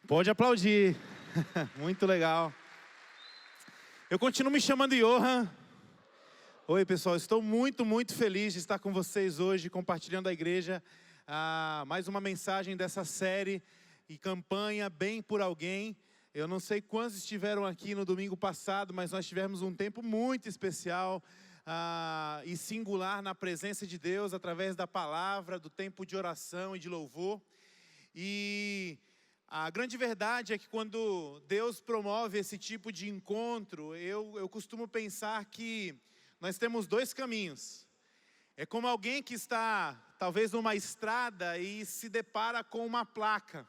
Pode aplaudir. Muito legal. Eu continuo me chamando Johan. Oi, pessoal. Estou muito feliz de estar com vocês hoje, compartilhando a igreja. Mais uma mensagem dessa série e campanha Bem por Alguém. Eu não sei quantos estiveram aqui no domingo passado, mas nós tivemos um tempo muito especial e singular na presença de Deus, através da palavra, do tempo de oração e de louvor. E a grande verdade é que quando Deus promove esse tipo de encontro, eu costumo pensar que nós temos dois caminhos. É como alguém que está talvez numa estrada e se depara com uma placa.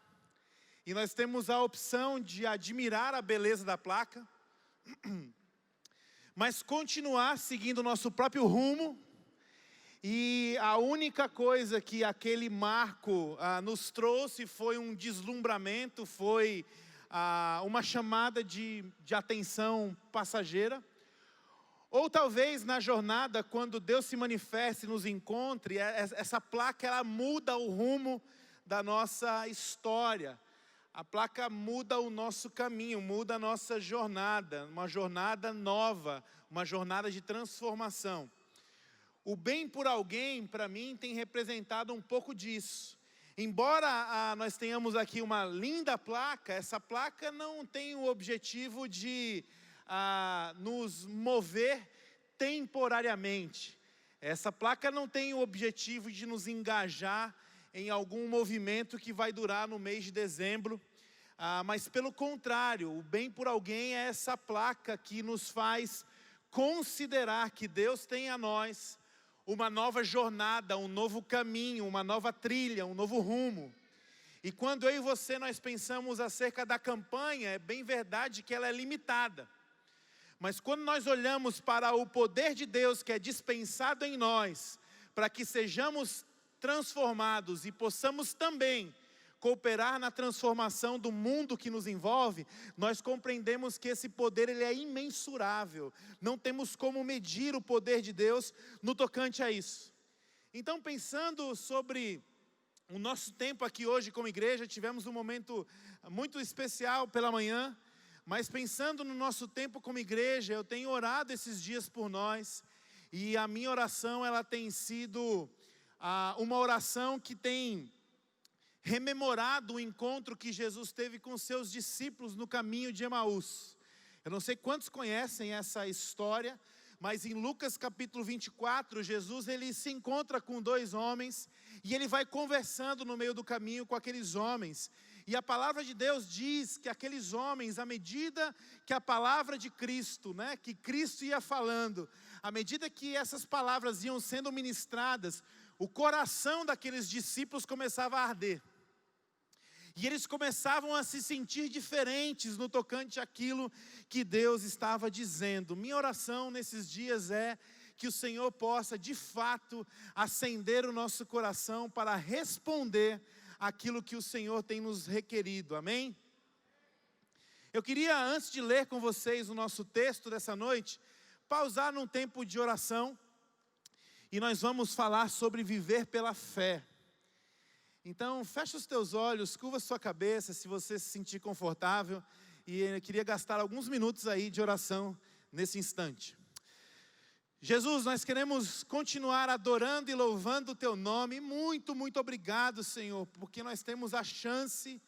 E nós temos a opção de admirar a beleza da placa, mas continuar seguindo o nosso próprio rumo. E a única coisa que aquele marco nos trouxe foi um deslumbramento, foi uma chamada de atenção passageira. Ou talvez na jornada, quando Deus se manifeste e nos encontre, essa placa ela muda o rumo da nossa história. A placa muda o nosso caminho, muda a nossa jornada, uma jornada nova, uma jornada de transformação. O bem por alguém, para mim, tem representado um pouco disso. Embora nós tenhamos aqui uma linda placa, essa placa não tem o objetivo de nos mover temporariamente. Essa placa não tem o objetivo de nos engajar em algum movimento que vai durar no mês de dezembro. Mas pelo contrário, o bem por alguém é essa placa que nos faz considerar que Deus tem a nós uma nova jornada, um novo caminho, uma nova trilha, um novo rumo. E quando eu e você nós pensamos acerca da campanha, é bem verdade que ela é limitada. Mas quando nós olhamos para o poder de Deus que é dispensado em nós, para que sejamos transformados e possamos também cooperar na transformação do mundo que nos envolve, nós compreendemos que esse poder ele é imensurável. Não temos como medir o poder de Deus no tocante a isso. Então, pensando sobre o nosso tempo aqui hoje como igreja, tivemos um momento muito especial pela manhã, mas pensando no nosso tempo como igreja, eu tenho orado esses dias por nós, e a minha oração ela tem sido uma oração que tem rememorado o encontro que Jesus teve com seus discípulos no caminho de Emaús. Eu não sei quantos conhecem essa história, mas em Lucas capítulo 24, Jesus ele se encontra com dois homens e ele vai conversando no meio do caminho com aqueles homens. E a palavra de Deus diz que aqueles homens, à medida que a palavra de Cristo, que Cristo ia falando, à medida que essas palavras iam sendo ministradas, o coração daqueles discípulos começava a arder. E eles começavam a se sentir diferentes no tocante àquilo que Deus estava dizendo. Minha oração nesses dias é que o Senhor possa, de fato, acender o nosso coração para responder aquilo que o Senhor tem nos requerido. Amém? Eu queria, antes de ler com vocês o nosso texto dessa noite, pausar num tempo de oração. E nós vamos falar sobre viver pela fé. Então, fecha os teus olhos, curva a sua cabeça, se você se sentir confortável. E eu queria gastar alguns minutos aí de oração nesse instante. Jesus, nós queremos continuar adorando e louvando o Teu nome. Muito obrigado, Senhor, porque nós temos a chance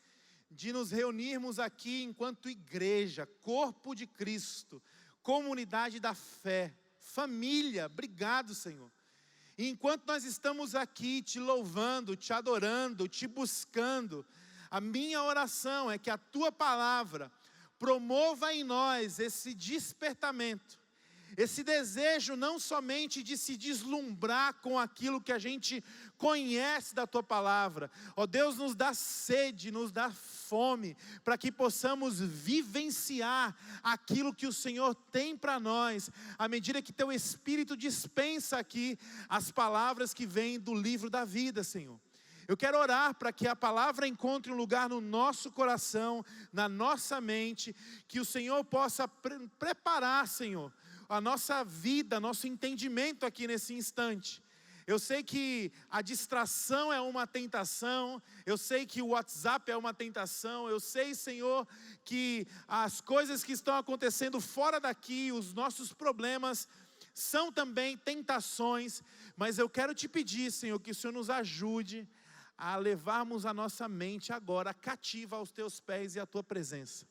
de nos reunirmos aqui enquanto igreja, corpo de Cristo, comunidade da fé, família. Obrigado, Senhor. E enquanto nós estamos aqui te louvando, te adorando, te buscando, a minha oração é que a Tua palavra promova em nós esse despertamento, esse desejo não somente de se deslumbrar com aquilo que a gente conhece da Tua palavra. Ó Deus, nos dá sede, nos dá fome, para que possamos vivenciar aquilo que o Senhor tem para nós, à medida que Teu Espírito dispensa aqui as palavras que vêm do livro da vida, Senhor. Eu quero orar para que a palavra encontre um lugar no nosso coração, na nossa mente, que o Senhor possa preparar, Senhor, a nossa vida, nosso entendimento aqui nesse instante. Eu sei que a distração é uma tentação, eu sei que o WhatsApp é uma tentação, eu sei, Senhor, que as coisas que estão acontecendo fora daqui, os nossos problemas, são também tentações, mas eu quero te pedir, Senhor, que o Senhor nos ajude a levarmos a nossa mente agora cativa aos teus pés e à tua presença.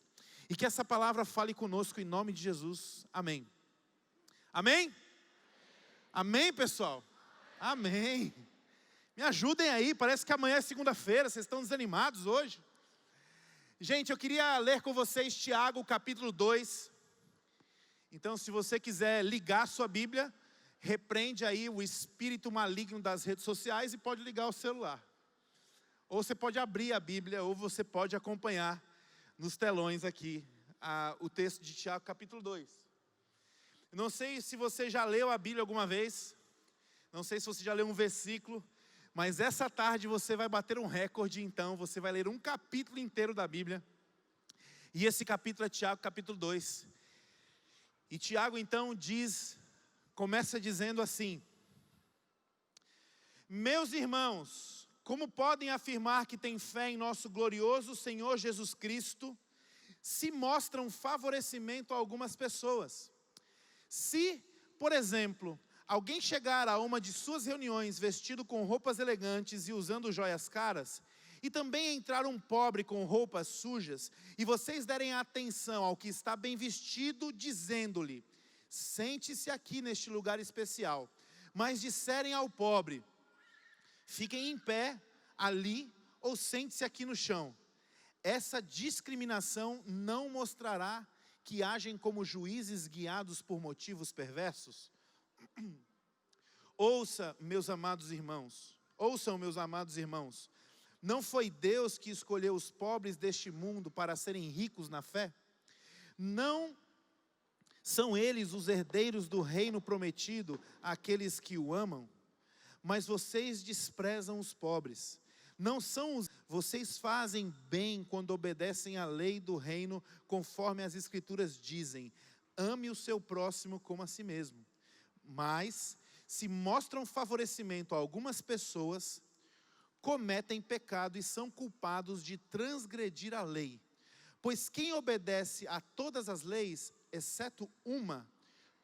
E que essa palavra fale conosco em nome de Jesus. Amém. Amém? Amém, pessoal? Amém. Me ajudem aí, parece que amanhã é segunda-feira, vocês estão desanimados hoje. Gente, eu queria ler com vocês Tiago, capítulo 2. Então, se você quiser ligar a sua Bíblia, repreende aí o espírito maligno das redes sociais e pode ligar o celular. Ou você pode abrir a Bíblia, ou você pode acompanhar nos telões aqui o texto de Tiago, capítulo 2. Não sei se você já leu a Bíblia alguma vez, não sei se você já leu um versículo, mas essa tarde você vai bater um recorde, então, você vai ler um capítulo inteiro da Bíblia. E esse capítulo é Tiago, capítulo 2. E Tiago, então, começa dizendo assim: meus irmãos, como podem afirmar que têm fé em nosso glorioso Senhor Jesus Cristo, se mostram favorecimento a algumas pessoas? Se, por exemplo, alguém chegar a uma de suas reuniões vestido com roupas elegantes e usando joias caras, e também entrar um pobre com roupas sujas, e vocês derem atenção ao que está bem vestido, dizendo-lhe: sente-se aqui neste lugar especial, mas disserem ao pobre: fiquem em pé ali, ou sente-se aqui no chão, essa discriminação não mostrará que agem como juízes guiados por motivos perversos? Ouçam, meus amados irmãos, não foi Deus que escolheu os pobres deste mundo para serem ricos na fé? Não são eles os herdeiros do reino prometido àqueles que o amam? Mas vocês desprezam os pobres. Vocês fazem bem quando obedecem à lei do reino, conforme as escrituras dizem: ame o seu próximo como a si mesmo. Mas, se mostram favorecimento a algumas pessoas, cometem pecado e são culpados de transgredir a lei. Pois quem obedece a todas as leis, exceto uma,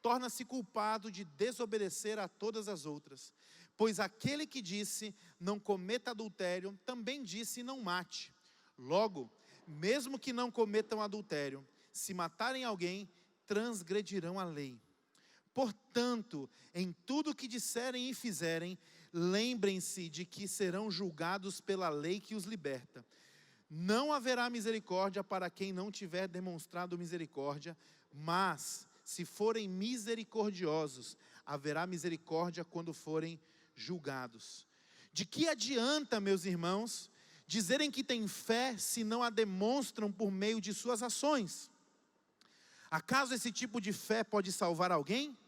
torna-se culpado de desobedecer a todas as outras. Pois aquele que disse, não cometa adultério, também disse, não mate. Logo, mesmo que não cometam adultério, se matarem alguém, transgredirão a lei. Portanto, em tudo que disserem e fizerem, lembrem-se de que serão julgados pela lei que os liberta. Não haverá misericórdia para quem não tiver demonstrado misericórdia, mas, se forem misericordiosos, haverá misericórdia quando forem julgados. De que adianta, meus irmãos, dizerem que têm fé se não a demonstram por meio de suas ações? Acaso esse tipo de fé pode salvar alguém?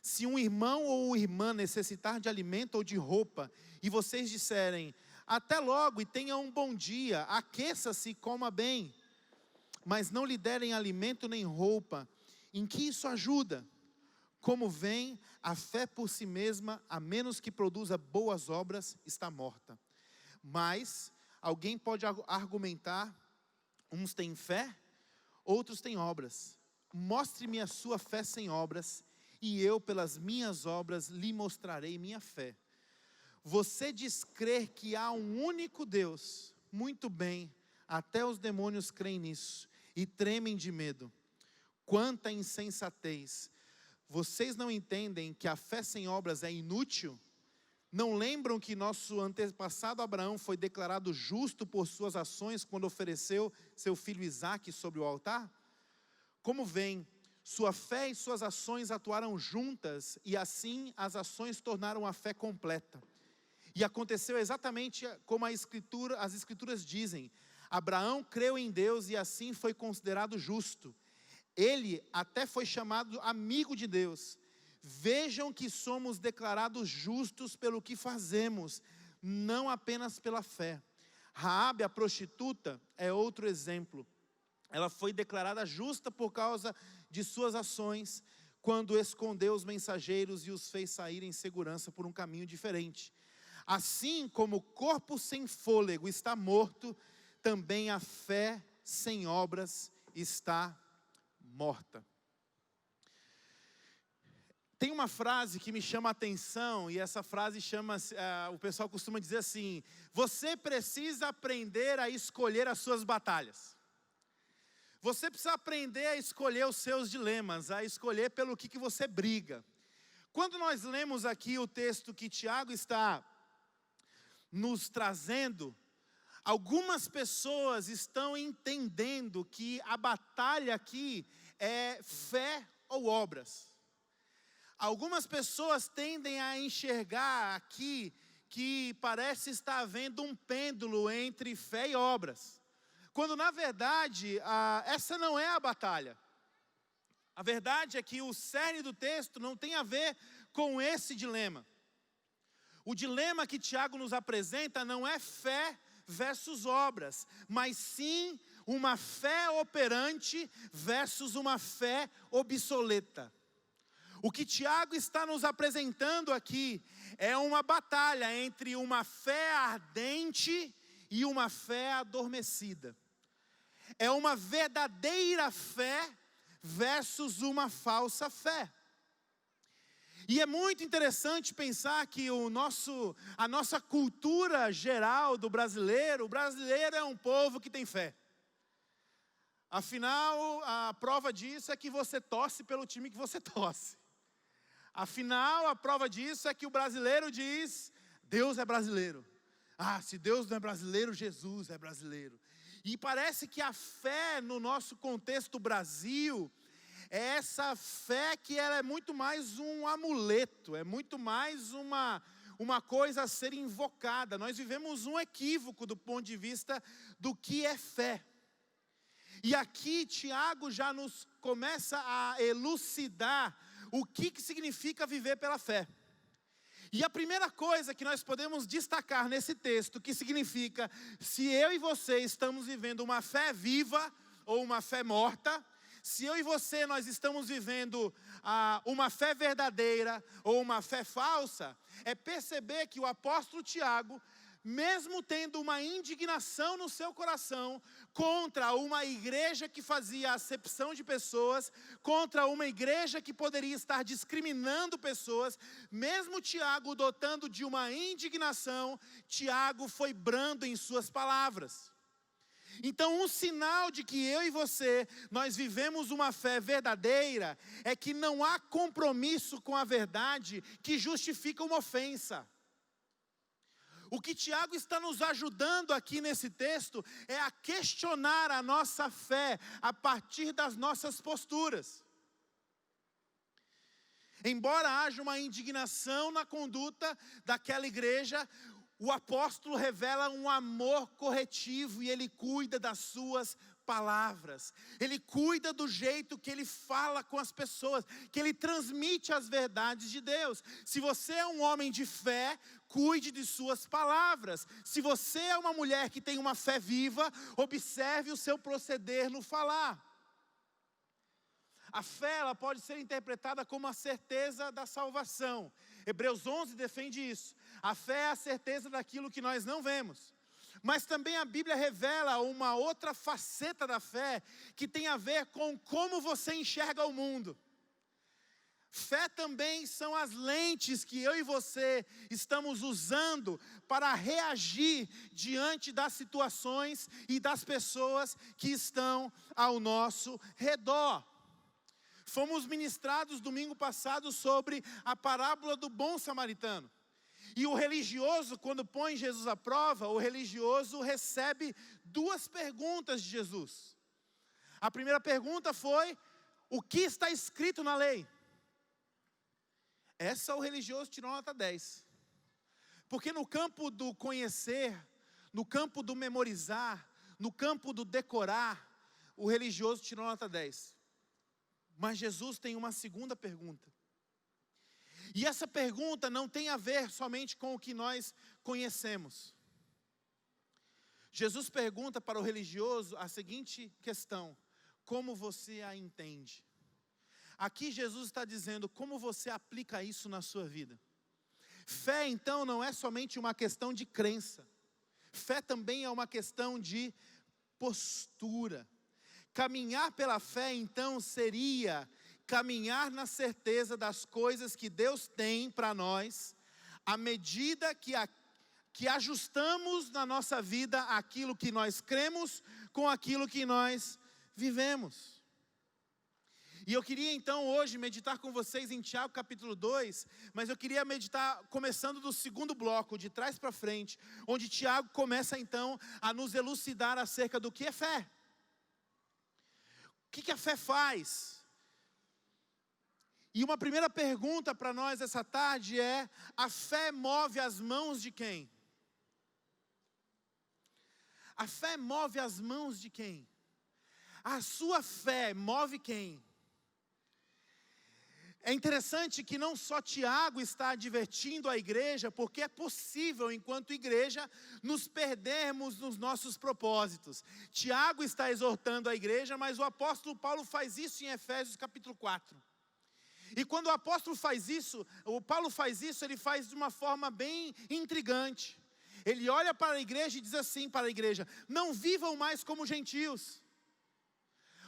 Se um irmão ou irmã necessitar de alimento ou de roupa, e vocês disserem: até logo e tenha um bom dia, aqueça-se e coma bem, mas não lhe derem alimento nem roupa, em que isso ajuda? Como vem, a fé por si mesma, a menos que produza boas obras, está morta. Mas alguém pode argumentar: uns têm fé, outros têm obras. Mostre-me a sua fé sem obras, e eu pelas minhas obras lhe mostrarei minha fé. Você diz crer que há um único Deus. Muito bem, até os demônios creem nisso e tremem de medo. Quanta insensatez! Vocês não entendem que a fé sem obras é inútil? Não lembram que nosso antepassado Abraão foi declarado justo por suas ações quando ofereceu seu filho Isaque sobre o altar? Como vem, sua fé e suas ações atuaram juntas, e assim as ações tornaram a fé completa. E aconteceu exatamente como as escrituras dizem: Abraão creu em Deus e assim foi considerado justo. Ele até foi chamado amigo de Deus. Vejam que somos declarados justos pelo que fazemos, não apenas pela fé. Raabe, a prostituta, é outro exemplo. Ela foi declarada justa por causa de suas ações, quando escondeu os mensageiros e os fez sair em segurança por um caminho diferente. Assim como o corpo sem fôlego está morto, também a fé sem obras está morta. Tem uma frase que me chama a atenção, e essa frase o pessoal costuma dizer assim: você precisa aprender a escolher as suas batalhas. Você precisa aprender a escolher os seus dilemas, a escolher pelo que você briga. Quando nós lemos aqui o texto que Tiago está nos trazendo, algumas pessoas estão entendendo que a batalha aqui é fé ou obras. Algumas pessoas tendem a enxergar aqui que parece estar havendo um pêndulo entre fé e obras. Quando na verdade, essa não é a batalha. A verdade é que o cerne do texto não tem a ver com esse dilema. O dilema que Tiago nos apresenta não é fé versus obras, mas sim uma fé operante versus uma fé obsoleta. O que Tiago está nos apresentando aqui é uma batalha entre uma fé ardente e uma fé adormecida. É uma verdadeira fé versus uma falsa fé. E é muito interessante pensar que a nossa cultura geral do brasileiro, o brasileiro é um povo que tem fé. Afinal, a prova disso é que você torce pelo time que você torce. Afinal, a prova disso é que o brasileiro diz: Deus é brasileiro. Se Deus não é brasileiro, Jesus é brasileiro. E parece que a fé no nosso contexto Brasil é essa fé que ela é muito mais um amuleto, é muito mais uma coisa a ser invocada. Nós vivemos um equívoco do ponto de vista do que é fé. E aqui Tiago já nos começa a elucidar o que significa viver pela fé. E a primeira coisa que nós podemos destacar nesse texto, que significa se eu e você estamos vivendo uma fé viva ou uma fé morta, se eu e você nós estamos vivendo uma fé verdadeira ou uma fé falsa, é perceber que o apóstolo Tiago, mesmo tendo uma indignação no seu coração contra uma igreja que fazia acepção de pessoas, contra uma igreja que poderia estar discriminando pessoas, mesmo Tiago dotando de uma indignação, Tiago foi brando em suas palavras. Então, um sinal de que eu e você, nós vivemos uma fé verdadeira, é que não há compromisso com a verdade que justifica uma ofensa. O que Tiago está nos ajudando aqui nesse texto é a questionar a nossa fé a partir das nossas posturas. Embora haja uma indignação na conduta daquela igreja, o apóstolo revela um amor corretivo e ele cuida das suas palavras. Ele cuida do jeito que ele fala com as pessoas, que ele transmite as verdades de Deus. Se você é um homem de fé, cuide de suas palavras. Se você é uma mulher que tem uma fé viva, observe o seu proceder no falar. A fé, ela pode ser interpretada como a certeza da salvação. Hebreus 11 defende isso. A fé é a certeza daquilo que nós não vemos. Mas também a Bíblia revela uma outra faceta da fé que tem a ver com como você enxerga o mundo. Fé também são as lentes que eu e você estamos usando para reagir diante das situações e das pessoas que estão ao nosso redor. Fomos ministrados domingo passado sobre a parábola do bom samaritano. E o religioso, quando põe Jesus à prova, o religioso recebe duas perguntas de Jesus. A primeira pergunta foi: o que está escrito na lei? Essa o religioso tirou nota 10. Porque no campo do conhecer, no campo do memorizar, no campo do decorar, o religioso tirou nota 10. Mas Jesus tem uma segunda pergunta. E essa pergunta não tem a ver somente com o que nós conhecemos. Jesus pergunta para o religioso a seguinte questão: como você a entende? Aqui Jesus está dizendo como você aplica isso na sua vida. Fé, então, não é somente uma questão de crença. Fé também é uma questão de postura. Caminhar pela fé, então, seria caminhar na certeza das coisas que Deus tem para nós, à medida que ajustamos na nossa vida aquilo que nós cremos com aquilo que nós vivemos. E eu queria então hoje meditar com vocês em Tiago capítulo 2, mas eu queria meditar começando do segundo bloco, de trás para frente, onde Tiago começa então a nos elucidar acerca do que é fé. O que a fé faz? E uma primeira pergunta para nós essa tarde é: a fé move as mãos de quem? A fé move as mãos de quem? A sua fé move quem? É interessante que não só Tiago está advertindo a igreja, porque é possível, enquanto igreja, nos perdermos nos nossos propósitos. Tiago está exortando a igreja, mas o apóstolo Paulo faz isso em Efésios capítulo 4. E quando o apóstolo faz isso, o Paulo faz isso, ele faz de uma forma bem intrigante. Ele olha para a igreja e diz assim para a igreja: não vivam mais como gentios.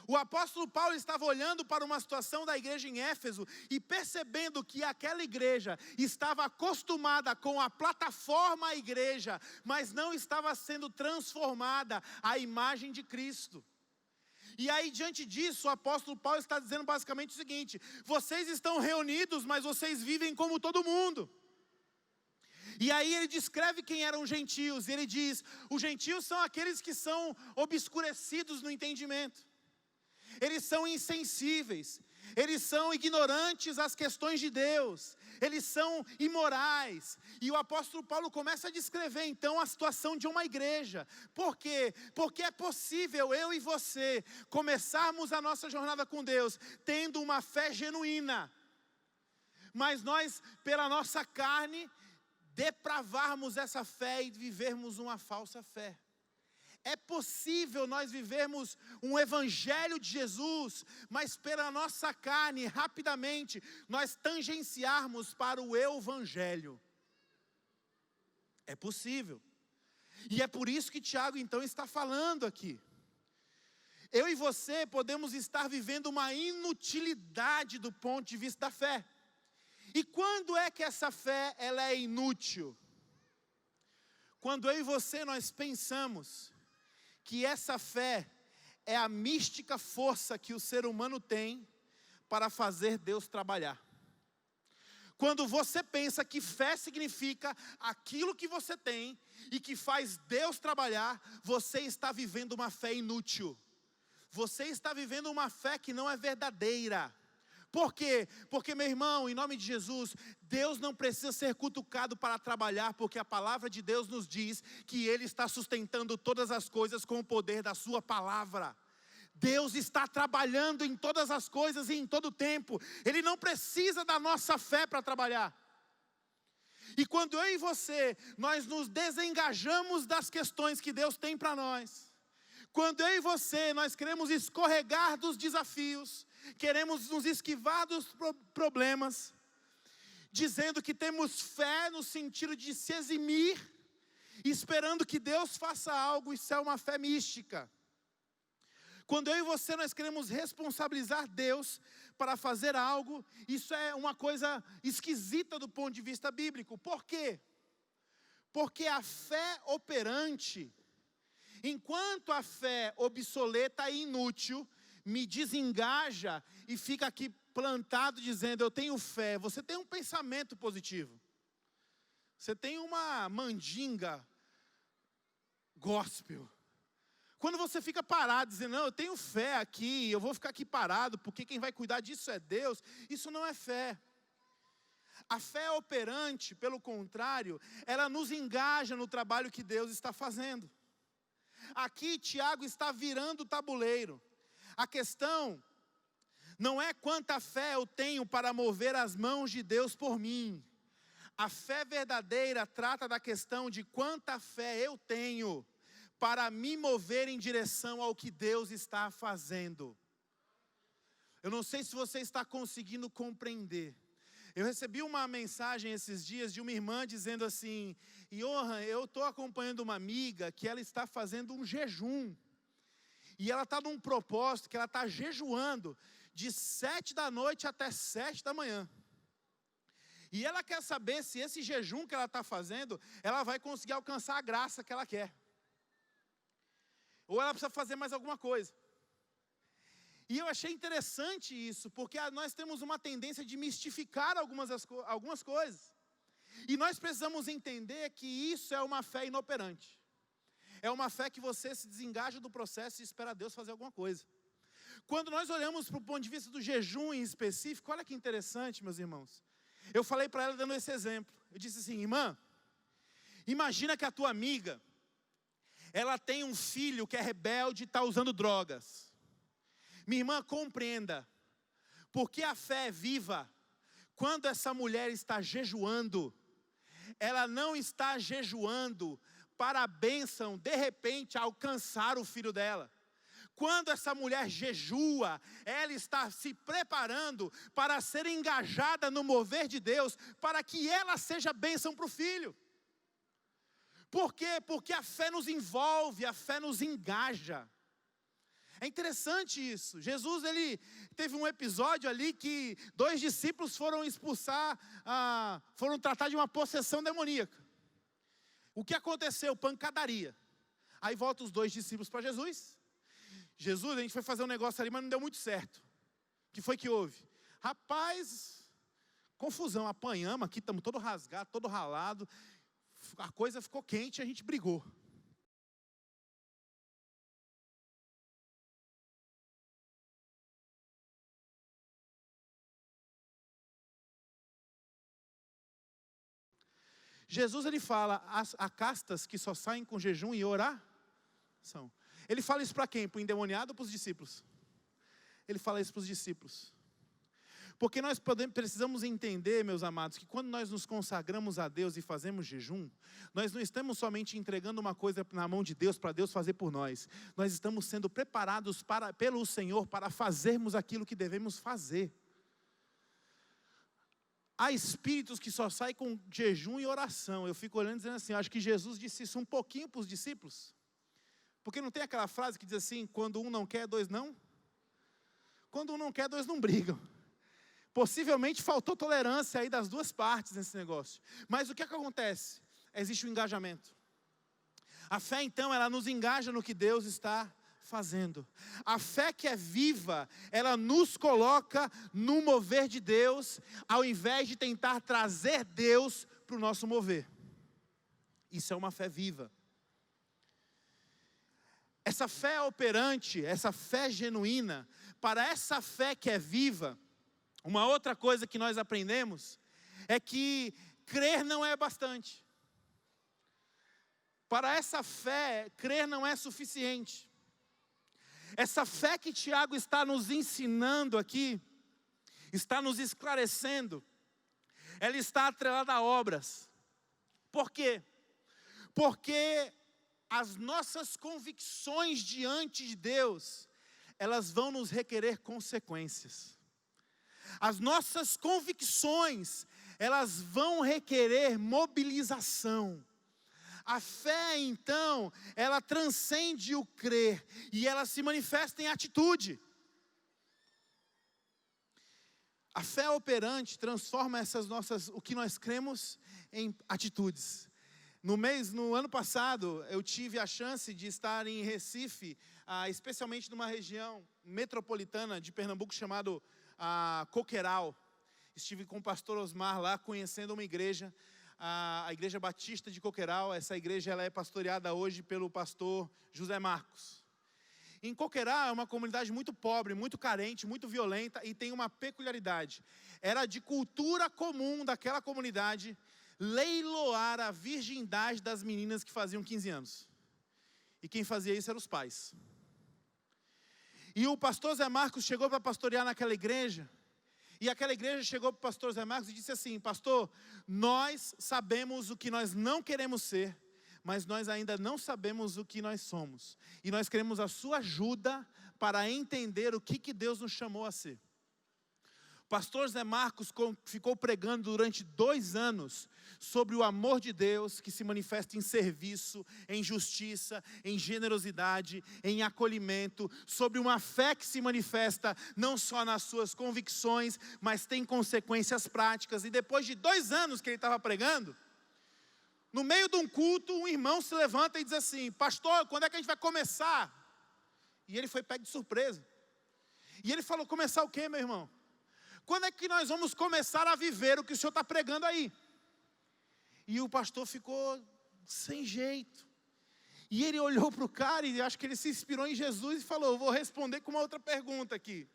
O apóstolo Paulo estava olhando para uma situação da igreja em Éfeso e percebendo que aquela igreja estava acostumada com a plataforma igreja, mas não estava sendo transformada à imagem de Cristo. E aí, diante disso, o apóstolo Paulo está dizendo basicamente o seguinte: vocês estão reunidos, mas vocês vivem como todo mundo. E aí ele descreve quem eram os gentios, e ele diz: os gentios são aqueles que são obscurecidos no entendimento. Eles são insensíveis, eles são ignorantes às questões de Deus, eles são imorais. E o apóstolo Paulo começa a descrever então a situação de uma igreja. Por quê? Porque é possível eu e você começarmos a nossa jornada com Deus tendo uma fé genuína, mas nós, pela nossa carne, depravarmos essa fé e vivermos uma falsa fé. É possível nós vivermos um evangelho de Jesus, mas pela nossa carne, rapidamente, nós tangenciarmos para o evangelho. É possível. E é por isso que Tiago então está falando aqui. Eu e você podemos estar vivendo uma inutilidade do ponto de vista da fé. E quando é que essa fé ela é inútil? Quando eu e você nós pensamos que essa fé é a mística força que o ser humano tem para fazer Deus trabalhar. Quando você pensa que fé significa aquilo que você tem e que faz Deus trabalhar, você está vivendo uma fé inútil. Você está vivendo uma fé que não é verdadeira. Por quê? Porque, meu irmão, em nome de Jesus, Deus não precisa ser cutucado para trabalhar, porque a palavra de Deus nos diz que Ele está sustentando todas as coisas com o poder da sua palavra. Deus está trabalhando em todas as coisas e em todo o tempo. Ele não precisa da nossa fé para trabalhar. E quando eu e você, nós nos desengajamos das questões que Deus tem para nós, quando eu e você, nós queremos escorregar dos desafios, queremos nos esquivar dos problemas, dizendo que temos fé no sentido de se eximir, esperando que Deus faça algo, isso é uma fé mística. Quando eu e você nós queremos responsabilizar Deus para fazer algo, isso é uma coisa esquisita do ponto de vista bíblico. Por quê? Porque a fé operante, enquanto a fé obsoleta e inútil me desengaja e fica aqui plantado dizendo eu tenho fé, você tem um pensamento positivo. Você tem uma mandinga gospel. Quando você fica parado dizendo, não, eu tenho fé aqui, eu vou ficar aqui parado, porque quem vai cuidar disso é Deus, isso não é fé. A fé operante, pelo contrário, ela nos engaja no trabalho que Deus está fazendo. Aqui Tiago está virando o tabuleiro. A questão não é quanta fé eu tenho para mover as mãos de Deus por mim. A fé verdadeira trata da questão de quanta fé eu tenho para me mover em direção ao que Deus está fazendo. Eu não sei se você está conseguindo compreender. Eu recebi uma mensagem esses dias de uma irmã dizendo assim: Johan, eu estou acompanhando uma amiga que ela está fazendo um jejum. E ela está num propósito que ela está jejuando de 7 da noite até 7 da manhã. E ela quer saber se esse jejum que ela está fazendo, ela vai conseguir alcançar a graça que ela quer. Ou ela precisa fazer mais alguma coisa. E eu achei interessante isso, porque nós temos uma tendência de mistificar algumas coisas. E nós precisamos entender que isso é uma fé inoperante. É uma fé que você se desengaja do processo e espera Deus fazer alguma coisa. Quando nós olhamos para o ponto de vista do jejum em específico, olha que interessante, meus irmãos. Eu falei para ela dando esse exemplo. Eu disse assim: irmã, imagina que a tua amiga, ela tem um filho que é rebelde e está usando drogas. Minha irmã, compreenda, porque a fé é viva. Quando essa mulher está jejuando, ela não está jejuando para a bênção, de repente, alcançar o filho dela. Quando essa mulher jejua, ela está se preparando para ser engajada no mover de Deus, para que ela seja bênção para o filho. Por quê? Porque a fé nos envolve, a fé nos engaja. É interessante isso. Jesus, ele teve um episódio ali que 2 discípulos foram foram tratar de uma possessão demoníaca. O que aconteceu? Pancadaria. Aí voltam os 2 discípulos para Jesus. Jesus, a gente foi fazer um negócio ali, mas não deu muito certo. O que foi que houve? Rapaz, confusão, apanhamos aqui, estamos todo rasgado, todo ralado. A coisa ficou quente, a gente brigou. Jesus, ele fala, há castas que só saem com jejum e oração. Ele fala isso para quem? Para o endemoniado ou para os discípulos? Ele fala isso para os discípulos. Porque nós precisamos entender, meus amados, que quando nós nos consagramos a Deus e fazemos jejum, nós não estamos somente entregando uma coisa na mão de Deus para Deus fazer por nós. Nós estamos sendo preparados pelo Senhor para fazermos aquilo que devemos fazer. Há espíritos que só saem com jejum e oração. Eu fico olhando e dizendo assim, acho que Jesus disse isso um pouquinho para os discípulos. Porque não tem aquela frase que diz assim, quando um não quer, 2 não? Quando um não quer, 2 não brigam. Possivelmente faltou tolerância aí das 2 partes nesse negócio. Mas o que é que acontece? Existe um engajamento. A fé então, ela nos engaja no que Deus está fazendo. A fé que é viva, ela nos coloca no mover de Deus, ao invés de tentar trazer Deus para o nosso mover. Isso é uma fé viva. Essa fé operante, essa fé genuína, para essa fé que é viva, uma outra coisa que nós aprendemos é que crer não é bastante. Para essa fé, crer não é suficiente. Essa fé que Tiago está nos ensinando aqui, está nos esclarecendo, ela está atrelada a obras. Por quê? Porque as nossas convicções diante de Deus, elas vão nos requerer consequências. As nossas convicções, elas vão requerer mobilização. A fé, então, ela transcende o crer e ela se manifesta em atitude. A fé operante transforma o que nós cremos em atitudes. No ano passado, eu tive a chance de estar em Recife, especialmente numa região metropolitana de Pernambuco chamado Coqueiral. Estive com o pastor Osmar lá, conhecendo uma igreja, a Igreja Batista de Coqueiral. Essa igreja ela é pastoreada hoje pelo pastor José Marcos. Em Coqueiral é uma comunidade muito pobre, muito carente, muito violenta e tem uma peculiaridade. Era de cultura comum daquela comunidade leiloar a virgindade das meninas que faziam 15 anos. E quem fazia isso eram os pais. E o pastor Zé Marcos chegou para pastorear naquela igreja. E aquela igreja chegou para o pastor Zé Marcos e disse assim: pastor, nós sabemos o que nós não queremos ser, mas nós ainda não sabemos o que nós somos. E nós queremos a sua ajuda para entender o que Deus nos chamou a ser. Pastor Zé Marcos ficou pregando durante 2 anos sobre o amor de Deus que se manifesta em serviço, em justiça, em generosidade, em acolhimento, sobre uma fé que se manifesta não só nas suas convicções, mas tem consequências práticas. E depois de 2 anos que ele estava pregando, no meio de um culto, um irmão se levanta e diz assim: pastor, quando é que a gente vai começar? E ele foi pego de surpresa. E ele falou: começar o quê, meu irmão? Quando é que nós vamos começar a viver o que o senhor está pregando aí? E o pastor ficou sem jeito. E ele olhou para o cara e acho que ele se inspirou em Jesus e falou: eu vou responder com uma outra pergunta aqui.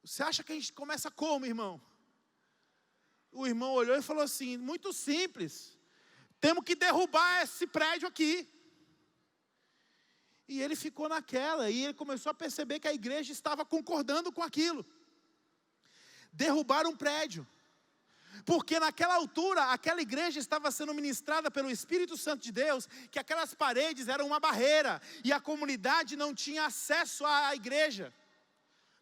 Você acha que a gente começa como, irmão? O irmão olhou e falou assim: muito simples. Temos que derrubar esse prédio aqui. E ele ficou naquela, e ele começou a perceber que a igreja estava concordando com aquilo. Derrubar um prédio. Porque naquela altura, aquela igreja estava sendo ministrada pelo Espírito Santo de Deus, que aquelas paredes eram uma barreira, e a comunidade não tinha acesso à igreja.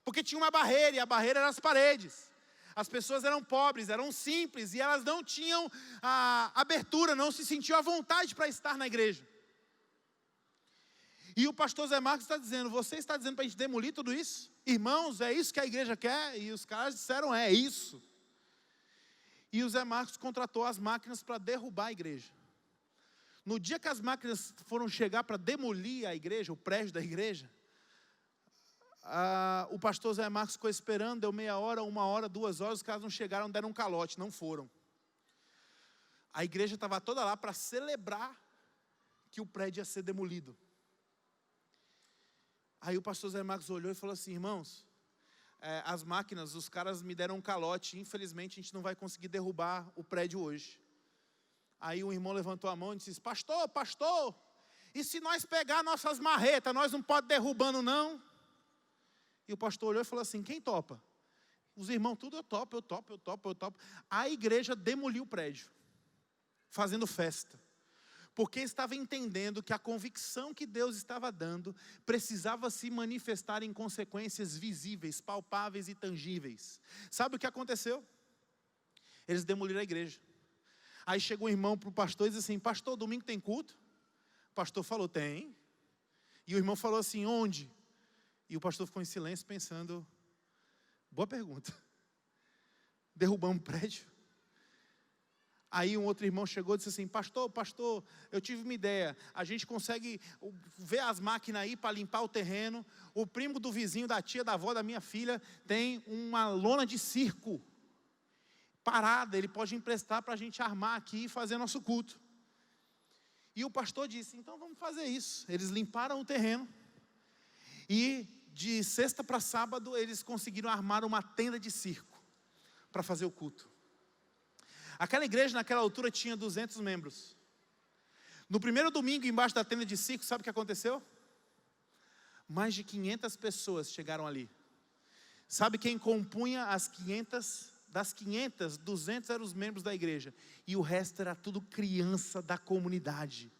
Porque tinha uma barreira, e a barreira eram as paredes. As pessoas eram pobres, eram simples, e elas não tinham a abertura, não se sentiam à vontade para estar na igreja. E o pastor Zé Marcos está dizendo: você está dizendo para a gente demolir tudo isso? Irmãos, é isso que a igreja quer? E os caras disseram: é isso. E o Zé Marcos contratou as máquinas para derrubar a igreja. No dia que as máquinas foram chegar para demolir a igreja, o prédio da igreja, o pastor Zé Marcos ficou esperando, deu meia hora, 1 hora, 2 horas, os caras não chegaram, deram um calote, não foram. A igreja estava toda lá para celebrar que o prédio ia ser demolido. Aí o pastor Zé Marcos olhou e falou assim: irmãos, as máquinas, os caras me deram um calote, infelizmente a gente não vai conseguir derrubar o prédio hoje. Aí o irmão levantou a mão e disse: pastor, e se nós pegar nossas marretas, nós não podemos derrubando não? E o pastor olhou e falou assim: quem topa? Os irmãos, tudo: eu topo. A igreja demoliu o prédio, fazendo festa. Porque estava entendendo que a convicção que Deus estava dando precisava se manifestar em consequências visíveis, palpáveis e tangíveis. Sabe o que aconteceu? Eles demoliram a igreja. Aí chegou um irmão para o pastor e disse assim: pastor, domingo tem culto? O pastor falou: tem. E o irmão falou assim: onde? E o pastor ficou em silêncio pensando: boa pergunta. Derrubamos um prédio. Aí um outro irmão chegou e disse assim: pastor, eu tive uma ideia. A gente consegue ver as máquinas aí para limpar o terreno. O primo do vizinho, da tia, da avó, da minha filha tem uma lona de circo parada. Ele pode emprestar para a gente armar aqui e fazer nosso culto. E o pastor disse: então vamos fazer isso. Eles limparam o terreno. E de sexta para sábado eles conseguiram armar uma tenda de circo para fazer o culto. Aquela igreja naquela altura tinha 200 membros. No primeiro domingo, embaixo da tenda de circo, sabe o que aconteceu? Mais de 500 pessoas chegaram ali. Sabe quem compunha as 500? Das 500, 200 eram os membros da igreja. E o resto era tudo criança da comunidade,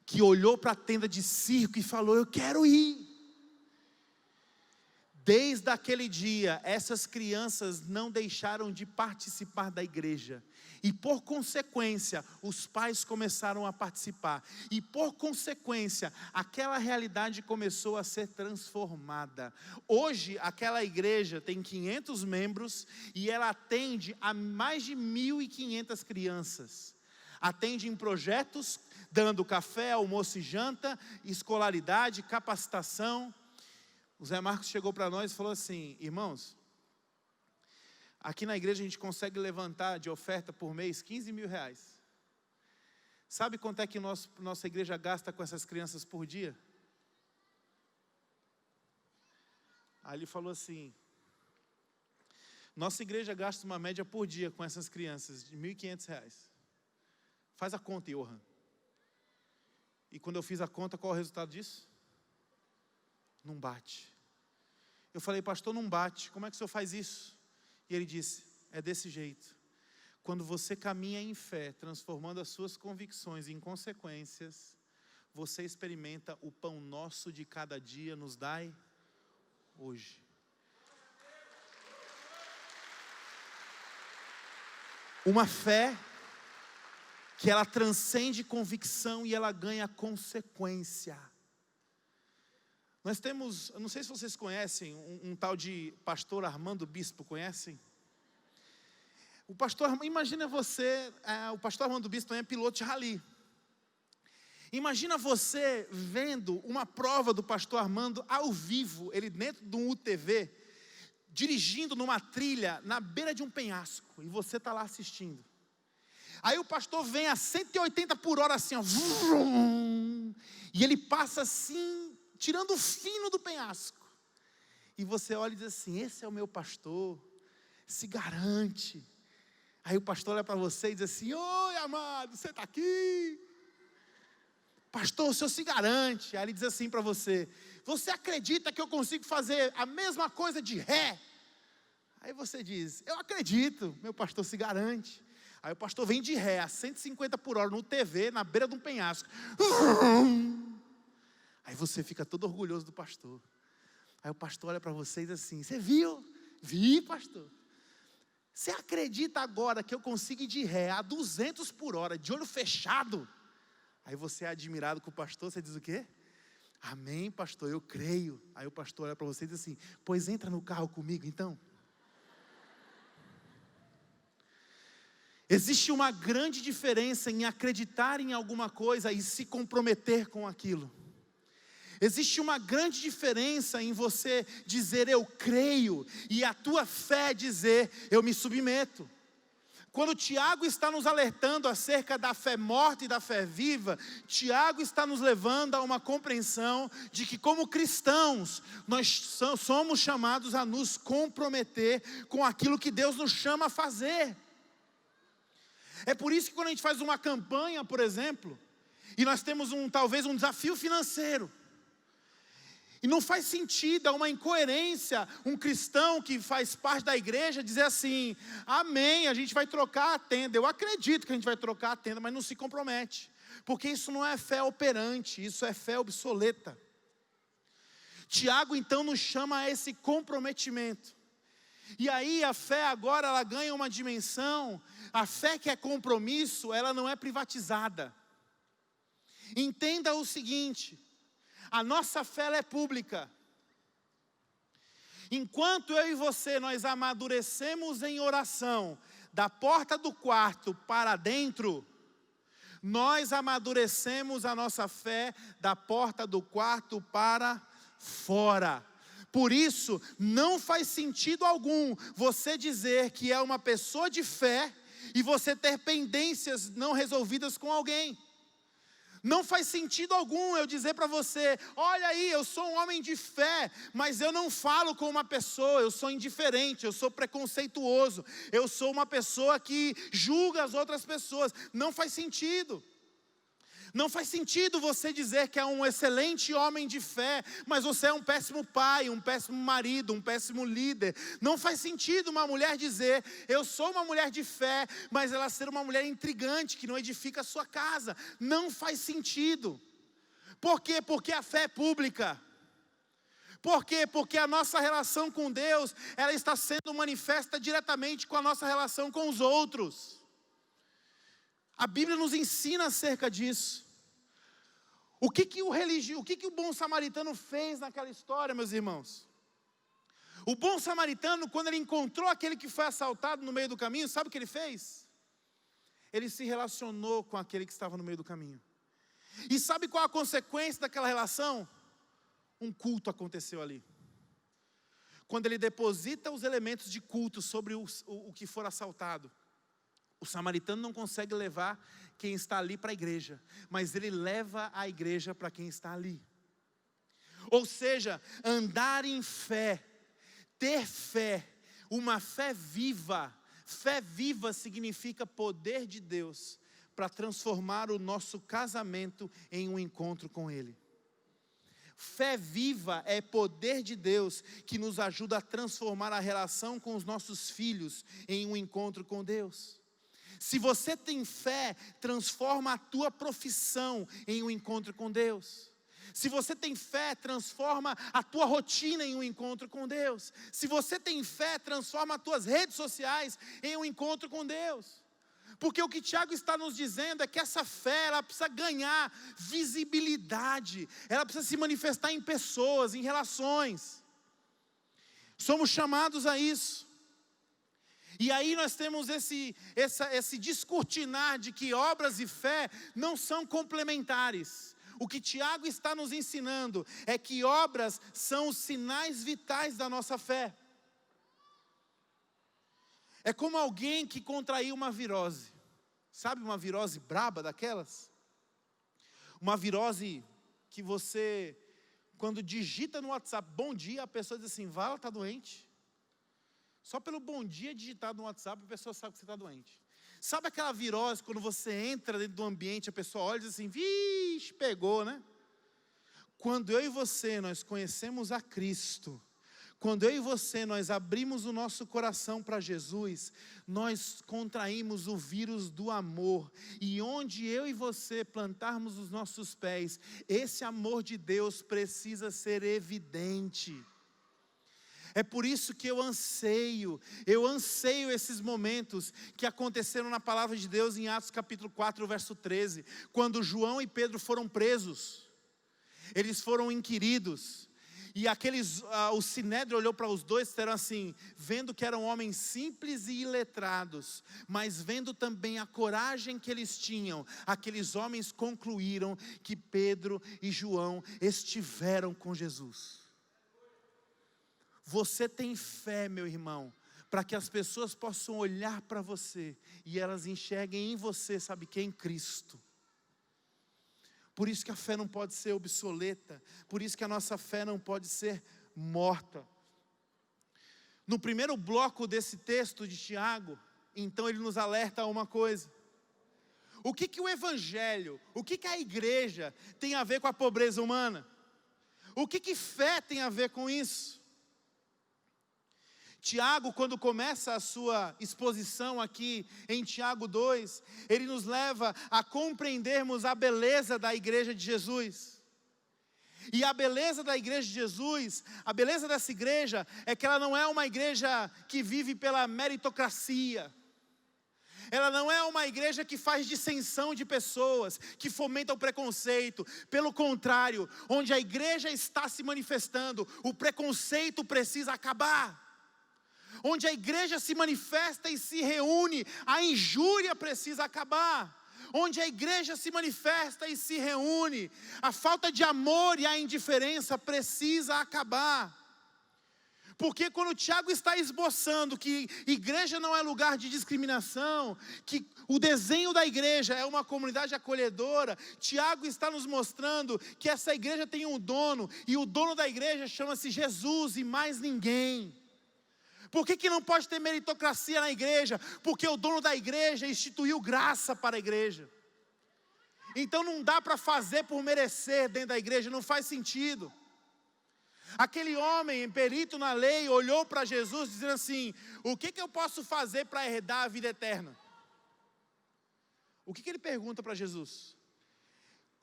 que olhou para a tenda de circo e falou: eu quero ir. Desde aquele dia, essas crianças não deixaram de participar da igreja. E por consequência, os pais começaram a participar. E por consequência, aquela realidade começou a ser transformada. Hoje, aquela igreja tem 500 membros e ela atende a mais de 1.500 crianças. Atende em projetos, dando café, almoço e janta, escolaridade, capacitação. O Zé Marcos chegou para nós e falou assim: irmãos, aqui na igreja a gente consegue levantar de oferta por mês 15 mil reais. Sabe quanto é que nossa igreja gasta com essas crianças por dia? Aí ele falou assim: nossa igreja gasta uma média por dia com essas crianças de 1.500 reais. Faz a conta, Johan. E quando eu fiz a conta, qual é o resultado disso? Não bate. Eu falei: pastor, não bate, como é que o senhor faz isso? E ele disse: é desse jeito. Quando você caminha em fé, transformando as suas convicções em consequências, você experimenta o pão nosso de cada dia, nos dai hoje. Uma fé que ela transcende convicção e ela ganha consequência. Nós temos, eu não sei se vocês conhecem, um tal de pastor Armando Bispo, conhecem? O pastor, imagina você, o pastor Armando Bispo também é piloto de rally. Imagina você vendo uma prova do pastor Armando ao vivo, ele dentro de um UTV, dirigindo numa trilha na beira de um penhasco, e você está lá assistindo. Aí o pastor vem a 180 por hora assim, ó, vrum, e ele passa assim, tirando o fino do penhasco. E você olha e diz assim, esse é o meu pastor, se garante. Aí o pastor olha para você e diz assim, oi amado, você está aqui? Pastor, o senhor se garante. Aí ele diz assim para você, você acredita que eu consigo fazer a mesma coisa de ré? Aí você diz, eu acredito, meu pastor se garante. Aí o pastor vem de ré a 150 por hora no TV, na beira de um penhasco. Aí você fica todo orgulhoso do pastor. Aí o pastor olha para você e diz assim, você viu? Vi, pastor. Você acredita agora que eu consigo ir de ré a 200 por hora, de olho fechado? Aí você é admirado com o pastor, você diz o quê? Amém, pastor, eu creio. Aí o pastor olha para você e diz assim, pois entra no carro comigo então. Existe uma grande diferença em acreditar em alguma coisa e se comprometer com aquilo. Existe uma grande diferença em você dizer eu creio e a tua fé dizer eu me submeto. Quando Tiago está nos alertando acerca da fé morta e da fé viva, Tiago está nos levando a uma compreensão de que como cristãos, nós somos chamados a nos comprometer com aquilo que Deus nos chama a fazer. É por isso que quando a gente faz uma campanha, por exemplo, e nós temos talvez um desafio financeiro, e não faz sentido, é uma incoerência, um cristão que faz parte da igreja dizer assim, amém, a gente vai trocar a tenda. Eu acredito que a gente vai trocar a tenda, mas não se compromete. Porque isso não é fé operante, isso é fé obsoleta. Tiago então nos chama a esse comprometimento. E aí a fé agora ela ganha uma dimensão, a fé que é compromisso, ela não é privatizada. Entenda o seguinte, a nossa fé ela é pública. Enquanto eu e você, nós amadurecemos em oração, da porta do quarto para dentro, nós amadurecemos a nossa fé da porta do quarto para fora. Por isso, não faz sentido algum você dizer que é uma pessoa de fé e você ter pendências não resolvidas com alguém. Não faz sentido algum eu dizer para você, olha aí, eu sou um homem de fé, mas eu não falo com uma pessoa, eu sou indiferente, eu sou preconceituoso, eu sou uma pessoa que julga as outras pessoas. Não faz sentido. Não faz sentido você dizer que é um excelente homem de fé, mas você é um péssimo pai, um péssimo marido, um péssimo líder. Não faz sentido uma mulher dizer, eu sou uma mulher de fé, mas ela ser uma mulher intrigante, que não edifica a sua casa. Não faz sentido. Por quê? Porque a fé é pública. Por quê? Porque a nossa relação com Deus, ela está sendo manifesta diretamente com a nossa relação com os outros. A Bíblia nos ensina acerca disso. O que o bom samaritano fez naquela história, meus irmãos? O bom samaritano, quando ele encontrou aquele que foi assaltado no meio do caminho, sabe o que ele fez? Ele se relacionou com aquele que estava no meio do caminho. E sabe qual a consequência daquela relação? Um culto aconteceu ali. Quando ele deposita os elementos de culto sobre o que for assaltado, o samaritano não consegue levar quem está ali para a igreja, mas ele leva a igreja para quem está ali. Ou seja, andar em fé, ter fé, uma fé viva. Fé viva significa poder de Deus para transformar o nosso casamento em um encontro com Ele. Fé viva é poder de Deus que nos ajuda a transformar a relação com os nossos filhos em um encontro com Deus. Se você tem fé, transforma a tua profissão em um encontro com Deus. Se você tem fé, transforma a tua rotina em um encontro com Deus. Se você tem fé, transforma as tuas redes sociais em um encontro com Deus. Porque o que Tiago está nos dizendo é que essa fé, ela precisa ganhar visibilidade, ela precisa se manifestar em pessoas, em relações. Somos chamados a isso. E aí nós temos esse descortinar de que obras e fé não são complementares. O que Tiago está nos ensinando é que obras são os sinais vitais da nossa fé. É como alguém que contraiu uma virose. Sabe uma virose braba daquelas? Uma virose que você, quando digita no WhatsApp, bom dia, a pessoa diz assim, Vala está doente. Só pelo bom dia digitado no WhatsApp, a pessoa sabe que você está doente. Sabe aquela virose, quando você entra dentro do ambiente, a pessoa olha e diz assim, vixe, pegou, né? Quando eu e você, nós conhecemos a Cristo, quando eu e você, nós abrimos o nosso coração para Jesus, nós contraímos o vírus do amor. E onde eu e você plantarmos os nossos pés, esse amor de Deus precisa ser evidente. É por isso que eu anseio esses momentos que aconteceram na palavra de Deus em Atos capítulo 4, verso 13. Quando João e Pedro foram presos, eles foram inquiridos. E o Sinédrio olhou para os dois e disseram assim, vendo que eram homens simples e iletrados, mas vendo também a coragem que eles tinham, aqueles homens concluíram que Pedro e João estiveram com Jesus. Você tem fé, meu irmão, para que as pessoas possam olhar para você e elas enxerguem em você, sabe quem? Cristo. Por isso que a fé não pode ser obsoleta, por isso que a nossa fé não pode ser morta. No primeiro bloco desse texto de Tiago, então ele nos alerta a uma coisa. O que o evangelho, o que a igreja tem a ver com a pobreza humana? O que fé tem a ver com isso? Tiago, quando começa a sua exposição aqui em Tiago 2, ele nos leva a compreendermos a beleza da igreja de Jesus. E a beleza da igreja de Jesus, a beleza dessa igreja é que ela não é uma igreja que vive pela meritocracia. Ela não é uma igreja que faz dissensão de pessoas, que fomenta o preconceito. Pelo contrário, onde a igreja está se manifestando, o preconceito precisa acabar. Onde a igreja se manifesta e se reúne, a injúria precisa acabar. Onde a igreja se manifesta e se reúne, a falta de amor e a indiferença precisa acabar. Porque quando Tiago está esboçando que igreja não é lugar de discriminação, que o desenho da igreja é uma comunidade acolhedora, Tiago está nos mostrando que essa igreja tem um dono, e o dono da igreja chama-se Jesus e mais ninguém. Por que não pode ter meritocracia na igreja? Porque o dono da igreja instituiu graça para a igreja. Então não dá para fazer por merecer dentro da igreja, não faz sentido. Aquele homem, perito na lei, olhou para Jesus dizendo assim, o que eu posso fazer para herdar a vida eterna? O que ele pergunta para Jesus?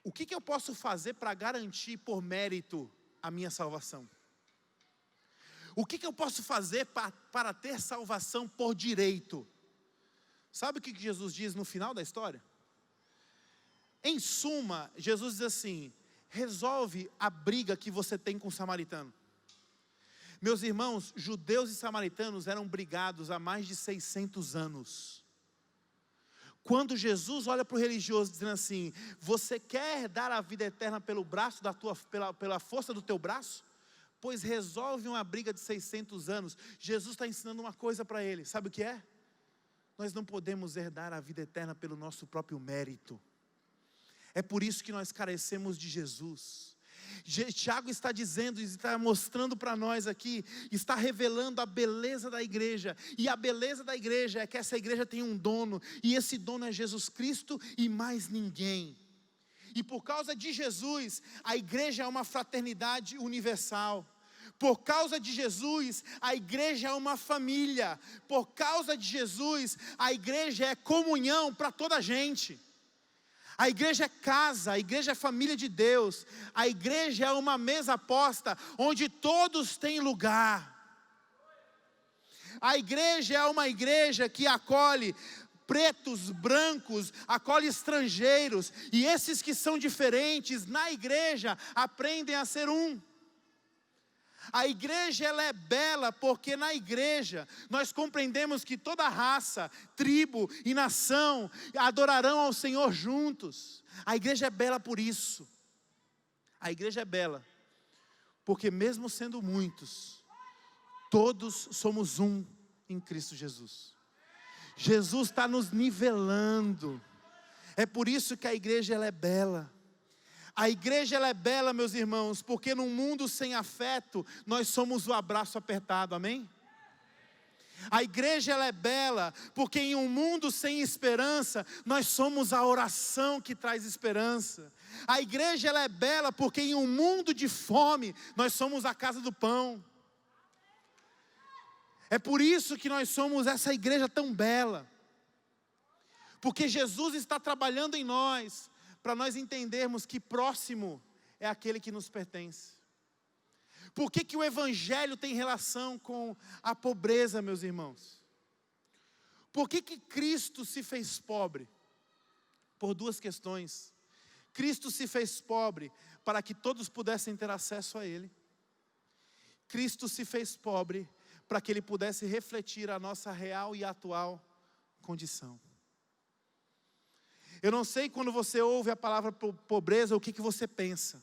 O que eu posso fazer para garantir por mérito a minha salvação? O que eu posso fazer para ter salvação por direito? Sabe o que Jesus diz no final da história? Em suma, Jesus diz assim, resolve a briga que você tem com o samaritano. Meus irmãos, judeus e samaritanos eram brigados há mais de 600 anos. Quando Jesus olha para o religioso dizendo assim, você quer dar a vida eterna pelo braço pela força do teu braço? Pois resolve uma briga de 600 anos. Jesus está ensinando uma coisa para ele, sabe o que é? Nós não podemos herdar a vida eterna pelo nosso próprio mérito. É por isso que nós carecemos de Jesus. Tiago está dizendo, está mostrando para nós aqui, está revelando a beleza da igreja. E a beleza da igreja é que essa igreja tem um dono, e esse dono é Jesus Cristo e mais ninguém. E por causa de Jesus, a igreja é uma fraternidade universal. Por causa de Jesus, a igreja é uma família. Por causa de Jesus, a igreja é comunhão para toda a gente. A igreja é casa, a igreja é família de Deus. A igreja é uma mesa posta onde todos têm lugar. A igreja é uma igreja que acolhe pretos, brancos, acolhe estrangeiros, e esses que são diferentes na igreja aprendem a ser um. A igreja ela é bela porque na igreja nós compreendemos que toda raça, tribo e nação adorarão ao Senhor juntos. A igreja é bela por isso. A igreja é bela porque mesmo sendo muitos, todos somos um em Cristo Jesus. Jesus está nos nivelando. É por isso que a igreja ela é bela. A igreja ela é bela, meus irmãos, porque num mundo sem afeto, nós somos o abraço apertado, amém? A igreja ela é bela, porque em um mundo sem esperança, nós somos a oração que traz esperança. A igreja ela é bela, porque em um mundo de fome, nós somos a casa do pão. É por isso que nós somos essa igreja tão bela. Porque Jesus está trabalhando em nós, para nós entendermos que próximo é aquele que nos pertence. Por que o evangelho tem relação com a pobreza, meus irmãos? Por que Cristo se fez pobre? Por duas questões. Cristo se fez pobre para que todos pudessem ter acesso a Ele. Cristo se fez pobre para que Ele pudesse refletir a nossa real e atual condição. Eu não sei quando você ouve a palavra pobreza, o que você pensa.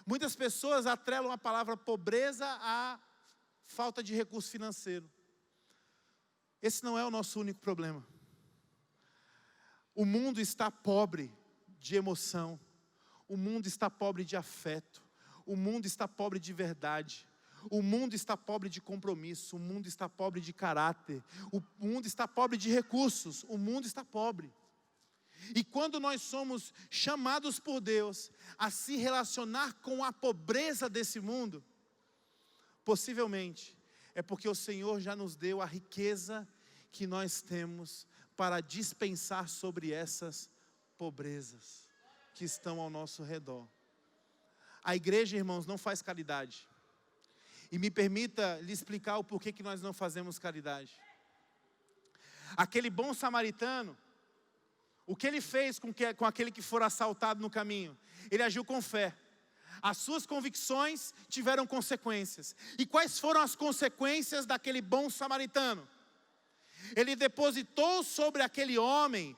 Muitas pessoas atrelam a palavra pobreza à falta de recurso financeiro. Esse não é o nosso único problema. O mundo está pobre de emoção. O mundo está pobre de afeto. O mundo está pobre de verdade. O mundo está pobre de compromisso. O mundo está pobre de caráter. O mundo está pobre de recursos. O mundo está pobre. E quando nós somos chamados por Deus a se relacionar com a pobreza desse mundo, possivelmente é porque o Senhor já nos deu a riqueza que nós temos para dispensar sobre essas pobrezas que estão ao nosso redor. A igreja, irmãos, não faz caridade. E me permita lhe explicar o porquê que nós não fazemos caridade. Aquele bom samaritano, o que ele fez com aquele que for assaltado no caminho? Ele agiu com fé. As suas convicções tiveram consequências. E quais foram as consequências daquele bom samaritano? Ele depositou sobre aquele homem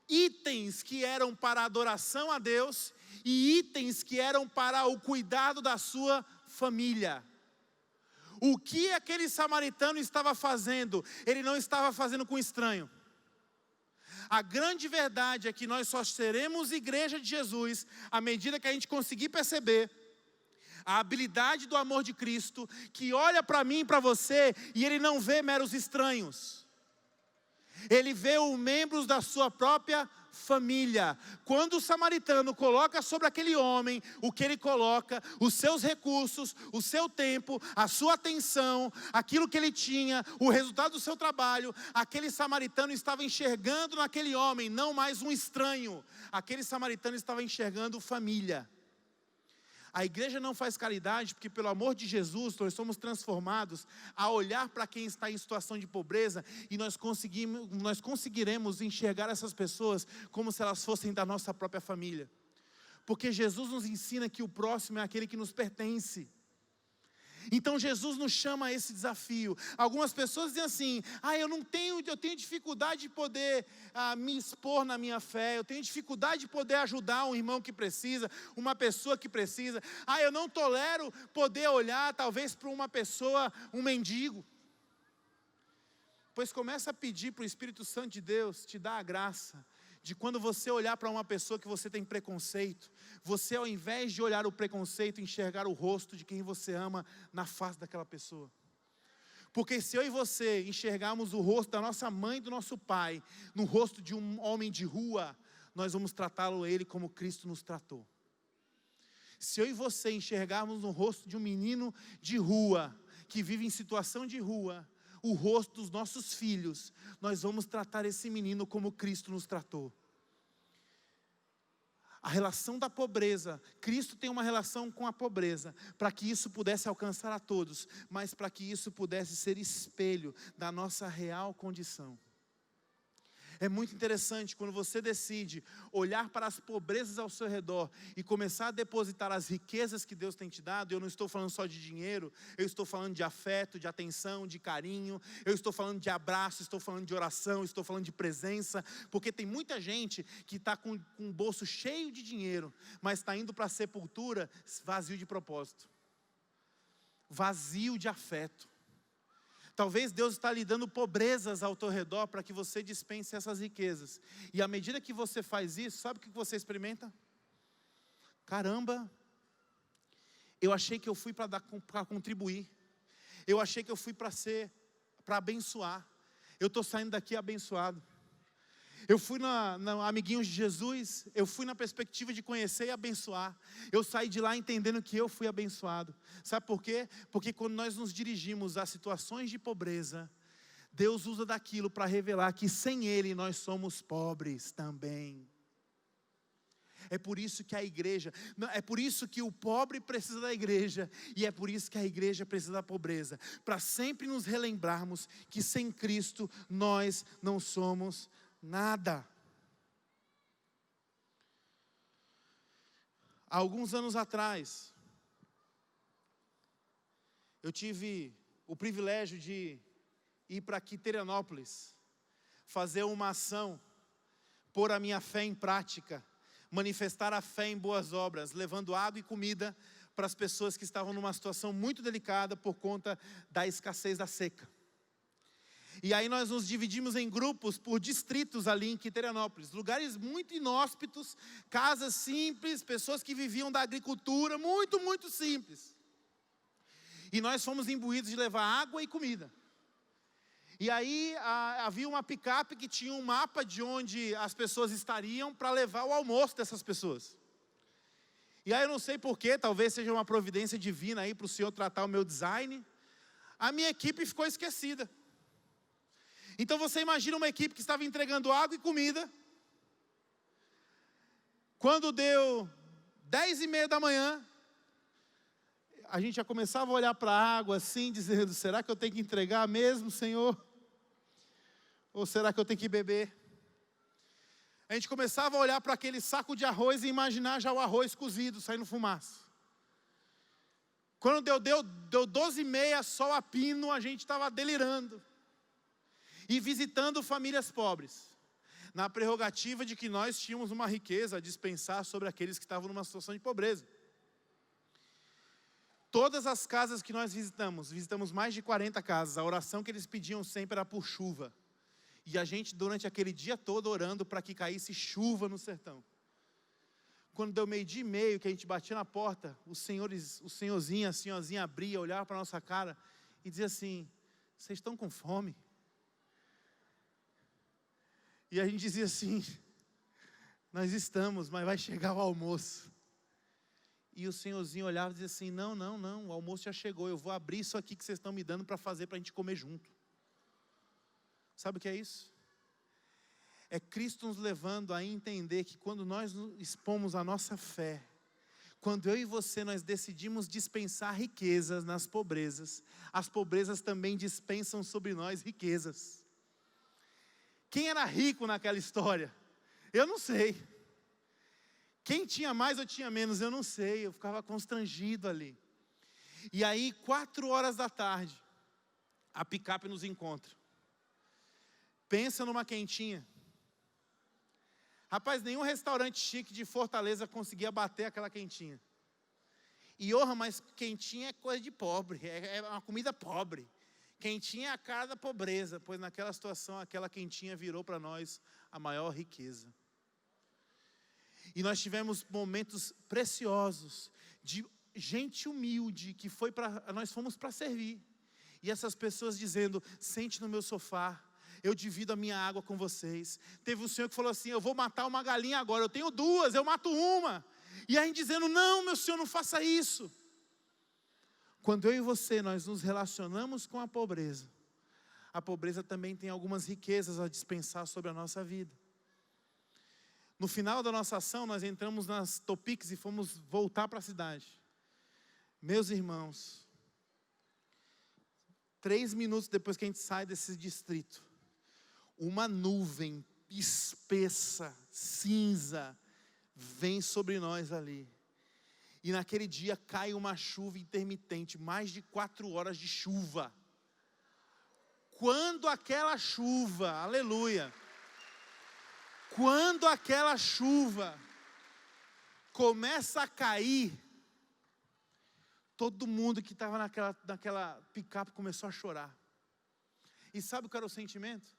itens que eram para a adoração a Deus e itens que eram para o cuidado da sua família. O que aquele samaritano estava fazendo? Ele não estava fazendo com estranho. A grande verdade é que nós só seremos igreja de Jesus à medida que a gente conseguir perceber a habilidade do amor de Cristo, que olha para mim e para você, e Ele não vê meros estranhos. Ele vê os membros da sua própria família. Quando o samaritano coloca sobre aquele homem o que ele coloca, os seus recursos, o seu tempo, a sua atenção, aquilo que ele tinha, o resultado do seu trabalho, aquele samaritano estava enxergando naquele homem não mais um estranho, aquele samaritano estava enxergando família. A igreja não faz caridade porque pelo amor de Jesus nós somos transformados a olhar para quem está em situação de pobreza e nós conseguiremos enxergar essas pessoas como se elas fossem da nossa própria família. Porque Jesus nos ensina que o próximo é aquele que nos pertence. Então Jesus nos chama a esse desafio. Algumas pessoas dizem assim: eu tenho dificuldade de poder me expor na minha fé, eu tenho dificuldade de poder ajudar um irmão que precisa, uma pessoa que precisa. Eu não tolero poder olhar talvez para uma pessoa, um mendigo. Pois começa a pedir para o Espírito Santo de Deus te dar a graça de quando você olhar para uma pessoa que você tem preconceito, você ao invés de olhar o preconceito, enxergar o rosto de quem você ama na face daquela pessoa. Porque se eu e você enxergarmos o rosto da nossa mãe e do nosso pai no rosto de um homem de rua, nós vamos tratá-lo ele como Cristo nos tratou. Se eu e você enxergarmos no rosto de um menino de rua, que vive em situação de rua, o rosto dos nossos filhos, nós vamos tratar esse menino como Cristo nos tratou. A relação da pobreza, Cristo tem uma relação com a pobreza, para que isso pudesse alcançar a todos, mas para que isso pudesse ser espelho da nossa real condição. É muito interessante quando você decide olhar para as pobrezas ao seu redor e começar a depositar as riquezas que Deus tem te dado. Eu não estou falando só de dinheiro, eu estou falando de afeto, de atenção, de carinho, eu estou falando de abraço, estou falando de oração, estou falando de presença, porque tem muita gente que está com um bolso cheio de dinheiro, mas está indo para a sepultura vazio de propósito, vazio de afeto. Talvez Deus está lhe dando pobrezas ao teu redor para que você dispense essas riquezas. E à medida que você faz isso, sabe o que você experimenta? Caramba, eu achei que eu fui para contribuir. Eu achei que eu fui para abençoar. Eu estou saindo daqui abençoado. Eu fui na Amiguinhos de Jesus, eu fui na perspectiva de conhecer e abençoar. Eu saí de lá entendendo que eu fui abençoado. Sabe por quê? Porque quando nós nos dirigimos a situações de pobreza, Deus usa daquilo para revelar que sem Ele nós somos pobres também. É por isso que a igreja, é por isso que o pobre precisa da igreja, e é por isso que a igreja precisa da pobreza, para sempre nos relembrarmos que sem Cristo nós não somos nada. Há alguns anos atrás, eu tive o privilégio de ir para Quiterianópolis, fazer uma ação, pôr a minha fé em prática, manifestar a fé em boas obras, levando água e comida para as pessoas que estavam numa situação muito delicada por conta da escassez da seca. E aí nós nos dividimos em grupos por distritos ali em Quiterianópolis, lugares muito inóspitos, casas simples, pessoas que viviam da agricultura, muito, muito simples. E nós fomos imbuídos de levar água e comida. E aí havia uma picape que tinha um mapa de onde as pessoas estariam para levar o almoço dessas pessoas. E aí eu não sei porquê, talvez seja uma providência divina aí para o Senhor tratar o meu design. A minha equipe ficou esquecida. Então você imagina uma equipe que estava entregando água e comida. Quando deu 10:30 da manhã, a gente já começava a olhar para a água assim, dizendo: será que eu tenho que entregar mesmo, Senhor? Ou será que eu tenho que beber? A gente começava a olhar para aquele saco de arroz e imaginar já o arroz cozido, saindo fumaça. Quando deu 12:30, sol a pino, a gente estava delirando. E visitando famílias pobres, na prerrogativa de que nós tínhamos uma riqueza a dispensar sobre aqueles que estavam numa situação de pobreza. Todas as casas que nós visitamos mais de 40 casas, a oração que eles pediam sempre era por chuva. E a gente durante aquele dia todo orando para que caísse chuva no sertão. Quando deu 12:30, que a gente batia na porta, o senhorzinho, a senhorzinha abria, olhava para a nossa cara e dizia assim: vocês estão com fome? E a gente dizia assim: nós estamos, mas vai chegar o almoço. E o senhorzinho olhava e dizia assim: não, o almoço já chegou, eu vou abrir isso aqui que vocês estão me dando para fazer, para a gente comer junto. Sabe o que é isso? É Cristo nos levando a entender que quando nós expomos a nossa fé, quando eu e você nós decidimos dispensar riquezas nas pobrezas, as pobrezas também dispensam sobre nós riquezas. Quem era rico naquela história? Eu não sei. Quem tinha mais ou tinha menos? Eu não sei. Eu ficava constrangido ali. E aí, 4 da tarde, a picape nos encontra. Pensa numa quentinha. Rapaz, nenhum restaurante chique de Fortaleza conseguia bater aquela quentinha. E mas quentinha é coisa de pobre, é uma comida pobre. Quentinha é a cara da pobreza, pois naquela situação, aquela quentinha virou para nós a maior riqueza. E nós tivemos momentos preciosos, de gente humilde, que nós fomos para servir. E essas pessoas dizendo: sente no meu sofá, eu divido a minha água com vocês. Teve um senhor que falou assim: eu vou matar uma galinha agora, eu tenho 2, eu mato uma. E a gente dizendo: não, meu senhor, não faça isso. Quando eu e você, nós nos relacionamos com a pobreza também tem algumas riquezas a dispensar sobre a nossa vida. No final da nossa ação, nós entramos nas Topics e fomos voltar para a cidade. Meus irmãos, 3 minutos depois que a gente sai desse distrito, uma nuvem espessa, cinza, vem sobre nós ali. E naquele dia cai uma chuva intermitente, mais de 4 horas de chuva. Quando aquela chuva, aleluia, quando aquela chuva começa a cair, todo mundo que estava naquela picape começou a chorar. E sabe qual era o sentimento?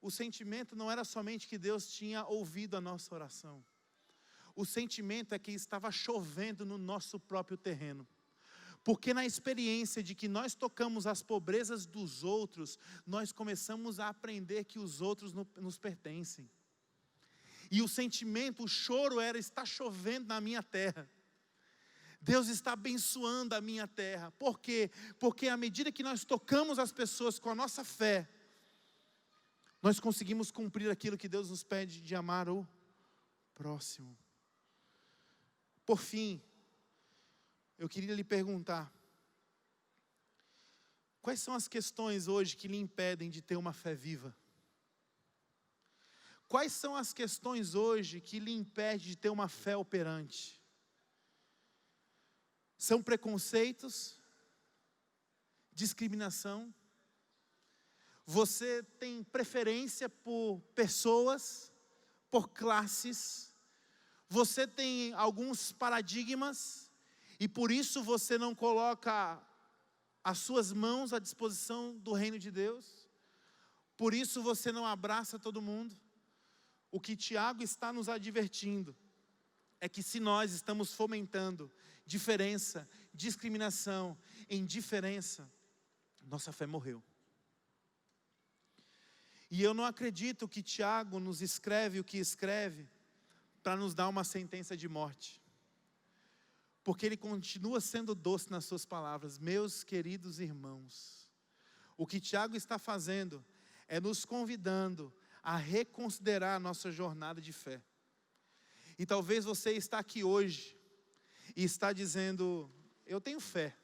O sentimento não era somente que Deus tinha ouvido a nossa oração. O sentimento é que estava chovendo no nosso próprio terreno. Porque na experiência de que nós tocamos as pobrezas dos outros, nós começamos a aprender que os outros nos pertencem. E o sentimento, o choro era: está chovendo na minha terra. Deus está abençoando a minha terra. Por quê? Porque à medida que nós tocamos as pessoas com a nossa fé, nós conseguimos cumprir aquilo que Deus nos pede de amar o próximo. Por fim, eu queria lhe perguntar: quais são as questões hoje que lhe impedem de ter uma fé viva? Quais são as questões hoje que lhe impedem de ter uma fé operante? São preconceitos? Discriminação? Você tem preferência por pessoas, por classes? Você tem alguns paradigmas e por isso você não coloca as suas mãos à disposição do reino de Deus? Por isso você não abraça todo mundo? O que Tiago está nos advertindo é que se nós estamos fomentando diferença, discriminação, indiferença, nossa fé morreu. E eu não acredito que Tiago nos escreve o que escreve para nos dar uma sentença de morte. Porque ele continua sendo doce nas suas palavras. Meus queridos irmãos, o que Tiago está fazendo é nos convidando a reconsiderar a nossa jornada de fé. E talvez você está aqui hoje e está dizendo: eu tenho fé.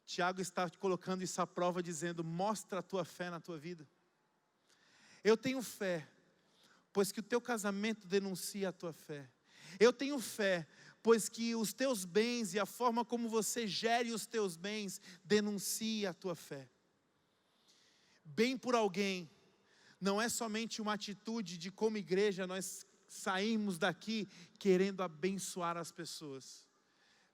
Tiago está te colocando isso à prova, dizendo: mostra a tua fé na tua vida. Eu tenho fé, pois que o teu casamento denuncia a tua fé. Eu tenho fé, pois que os teus bens e a forma como você gere os teus bens denuncia a tua fé. Bem por alguém não é somente uma atitude de, como igreja, nós sairmos daqui querendo abençoar as pessoas.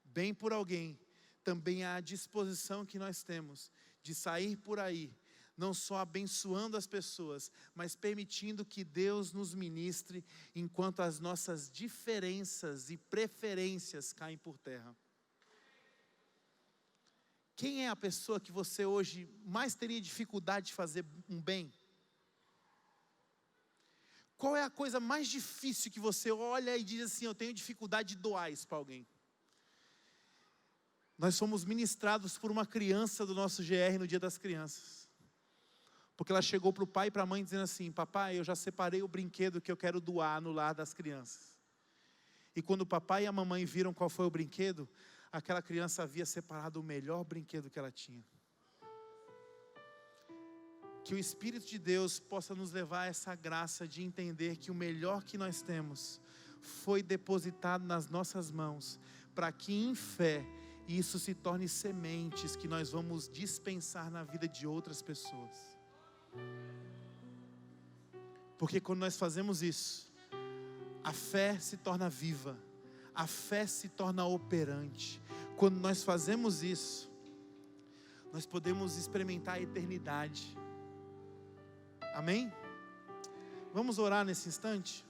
Bem por alguém também é a disposição que nós temos de sair por aí, não só abençoando as pessoas, mas permitindo que Deus nos ministre enquanto as nossas diferenças e preferências caem por terra. Quem é a pessoa que você hoje mais teria dificuldade de fazer um bem? Qual é a coisa mais difícil que você olha e diz assim: eu tenho dificuldade de doar isso para alguém? Nós fomos ministrados por uma criança do nosso GR no Dia das Crianças. Porque ela chegou para o pai e para a mãe dizendo assim: papai, eu já separei o brinquedo que eu quero doar no lar das crianças. E quando o papai e a mamãe viram qual foi o brinquedo, aquela criança havia separado o melhor brinquedo que ela tinha. Que o Espírito de Deus possa nos levar a essa graça de entender que o melhor que nós temos foi depositado nas nossas mãos, para que em fé isso se torne sementes que nós vamos dispensar na vida de outras pessoas. Porque quando nós fazemos isso, a fé se torna viva, a fé se torna operante. Quando nós fazemos isso, nós podemos experimentar a eternidade. Amém? Vamos orar nesse instante?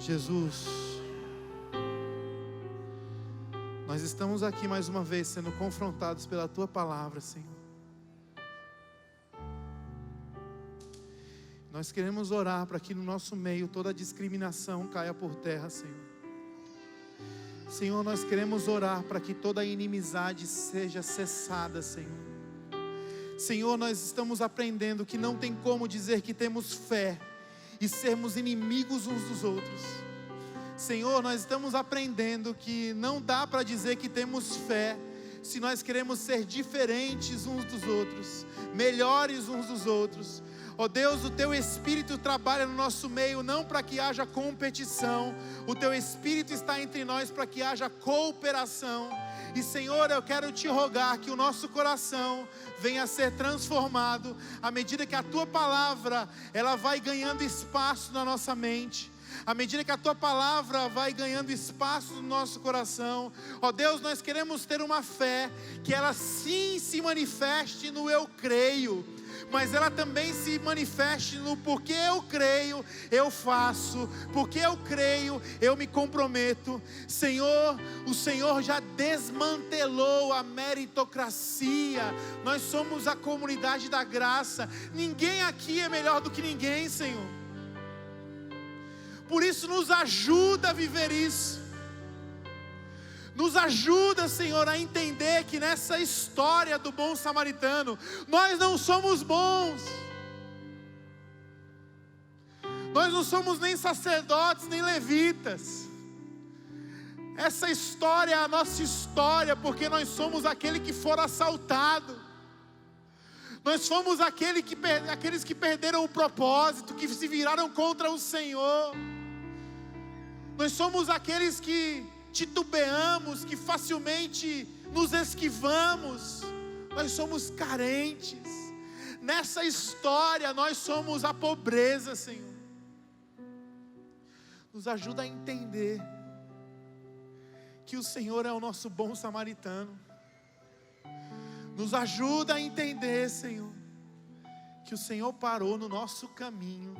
Jesus, nós estamos aqui mais uma vez sendo confrontados pela Tua palavra, Senhor. Nós queremos orar para que no nosso meio toda discriminação caia por terra, Senhor. Senhor, nós queremos orar para que toda inimizade seja cessada, Senhor. Senhor, nós estamos aprendendo que não tem como dizer que temos fé e sermos inimigos uns dos outros. Senhor, nós estamos aprendendo que não dá para dizer que temos fé se nós queremos ser diferentes uns dos outros, melhores uns dos outros. Ó Deus, o Teu Espírito trabalha no nosso meio não para que haja competição. O Teu Espírito está entre nós para que haja cooperação. E Senhor, eu quero Te rogar que o nosso coração venha a ser transformado à medida que a Tua palavra ela vai ganhando espaço na nossa mente. À medida que a Tua palavra vai ganhando espaço no nosso coração. Ó Deus, nós queremos ter uma fé que ela sim se manifeste no eu creio, mas ela também se manifeste no porque eu creio, eu faço, porque eu creio, eu me comprometo. Senhor, o Senhor já desmantelou a meritocracia. Nós somos a comunidade da graça. Ninguém aqui é melhor do que ninguém, Senhor. Por isso nos ajuda a viver isso. Nos ajuda, Senhor, a entender que nessa história do bom samaritano, nós não somos bons. Nós não somos nem sacerdotes, nem levitas. Essa história é a nossa história, porque nós somos aquele que for assaltado. Nós fomos aqueles que perderam o propósito, que se viraram contra o Senhor. Nós somos aqueles que titubeamos, que facilmente nos esquivamos. Nós somos carentes. Nessa história nós somos a pobreza, Senhor. Nos ajuda a entender que o Senhor é o nosso bom samaritano. Nos ajuda a entender, Senhor, que o Senhor parou no nosso caminho.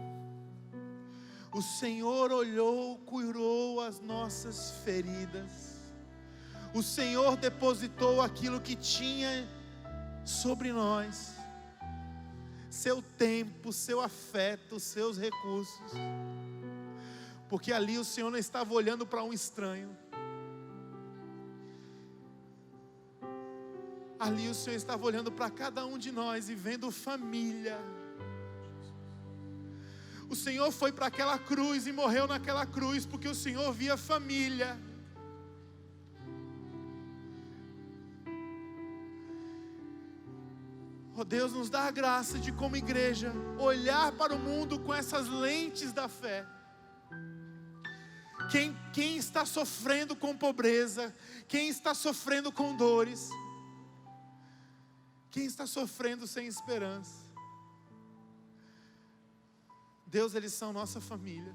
O Senhor olhou, curou as nossas feridas. O Senhor depositou aquilo que tinha sobre nós. Seu tempo, seu afeto, seus recursos. Porque ali o Senhor não estava olhando para um estranho. Ali o Senhor estava olhando para cada um de nós e vendo família. O Senhor foi para aquela cruz e morreu naquela cruz porque o Senhor via família. Oh Deus, nos dá a graça de, como igreja, olhar para o mundo com essas lentes da fé. Quem está sofrendo com pobreza, quem está sofrendo com dores, quem está sofrendo sem esperança. Deus, eles são nossa família.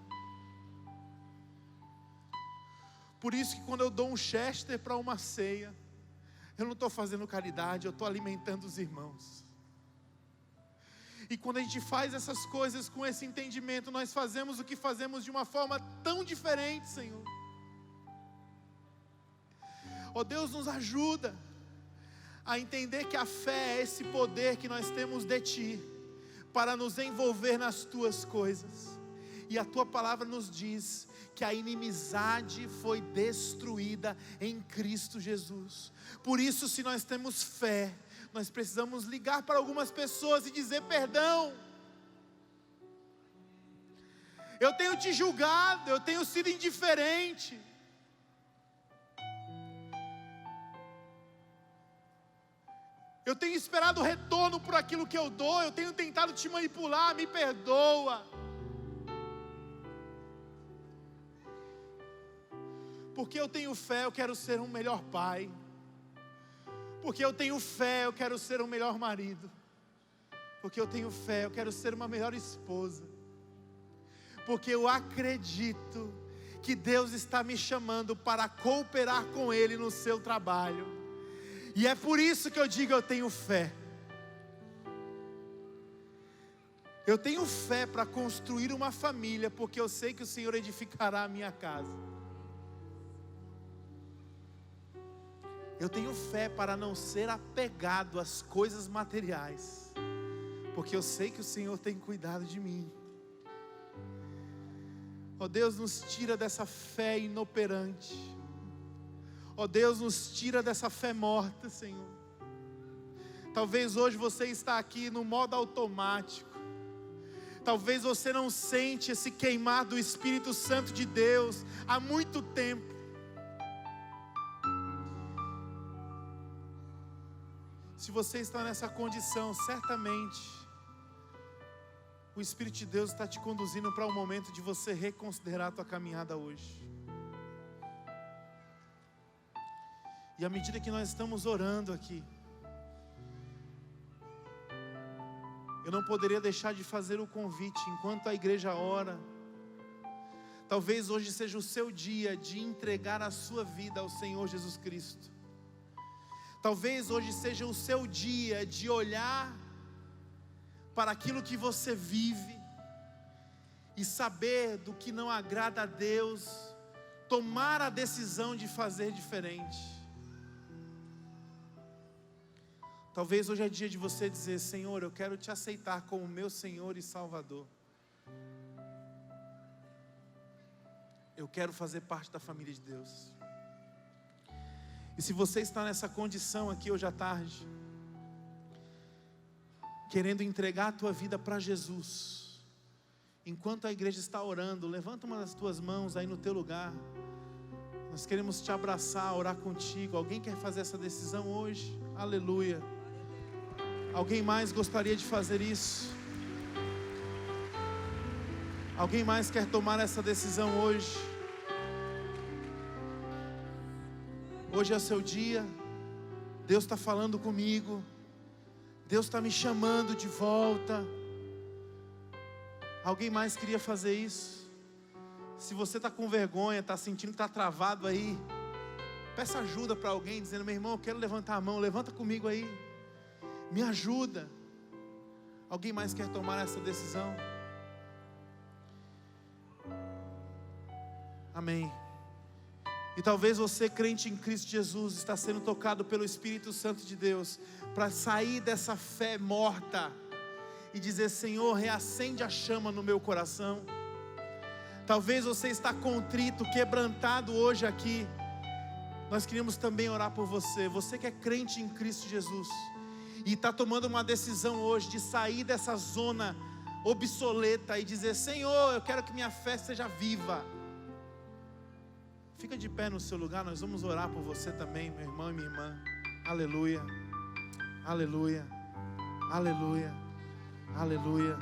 Por isso que quando eu dou um Chester para uma ceia, eu não estou fazendo caridade, eu estou alimentando os irmãos. E quando a gente faz essas coisas com esse entendimento, nós fazemos o que fazemos de uma forma tão diferente, Senhor. Oh Deus, nos ajuda a entender que a fé é esse poder que nós temos de Ti, para nos envolver nas Tuas coisas. E a Tua palavra nos diz que a inimizade foi destruída em Cristo Jesus. Por isso, se nós temos fé, nós precisamos ligar para algumas pessoas e dizer perdão. Eu tenho te julgado, eu tenho sido indiferente. Eu tenho esperado retorno por aquilo que eu dou. Eu tenho tentado te manipular, me perdoa. Porque eu tenho fé, eu quero ser um melhor pai. Porque eu tenho fé, eu quero ser um melhor marido. Porque eu tenho fé, eu quero ser uma melhor esposa. Porque eu acredito que Deus está me chamando para cooperar com Ele no seu trabalho. E é por isso que eu digo, eu tenho fé. Eu tenho fé para construir uma família, porque eu sei que o Senhor edificará a minha casa. Eu tenho fé para não ser apegado às coisas materiais, porque eu sei que o Senhor tem cuidado de mim. Ó Deus, nos tira dessa fé inoperante. Ó Deus, nos tira dessa fé morta, Senhor. Talvez hoje você está aqui no modo automático. Talvez você não sente esse queimar do Espírito Santo de Deus há muito tempo. Se você está nessa condição, certamente o Espírito de Deus está te conduzindo para um momento de você reconsiderar a tua caminhada hoje. E à medida que nós estamos orando aqui, eu não poderia deixar de fazer o convite, enquanto a igreja ora. Talvez hoje seja o seu dia de entregar a sua vida ao Senhor Jesus Cristo. Talvez hoje seja o seu dia de olhar para aquilo que você vive e saber do que não agrada a Deus, tomar a decisão de fazer diferente. Talvez hoje é dia de você dizer: Senhor, eu quero te aceitar como meu Senhor e Salvador. Eu quero fazer parte da família de Deus. E se você está nessa condição aqui hoje à tarde, querendo entregar a tua vida para Jesus, enquanto a igreja está orando, levanta uma das tuas mãos aí no teu lugar. Nós queremos te abraçar, orar contigo. Alguém quer fazer essa decisão hoje? Aleluia. Alguém mais gostaria de fazer isso? Alguém mais quer tomar essa decisão hoje? Hoje é o seu dia. Deus está falando comigo. Deus está me chamando de volta. Alguém mais queria fazer isso? Se você está com vergonha, está sentindo que está travado aí, peça ajuda para alguém, dizendo: meu irmão, eu quero levantar a mão, levanta comigo aí, me ajuda. Alguém mais quer tomar essa decisão? Amém. E talvez você, crente em Cristo Jesus, está sendo tocado pelo Espírito Santo de Deus para sair dessa fé morta e dizer: Senhor, reacende a chama no meu coração. Talvez você está contrito, quebrantado hoje aqui. Nós queríamos também orar por você. Você que é crente em Cristo Jesus e está tomando uma decisão hoje de sair dessa zona obsoleta e dizer: Senhor, eu quero que minha fé seja viva. Fica de pé no seu lugar, nós vamos orar por você também, meu irmão e minha irmã. Aleluia, aleluia, aleluia, aleluia.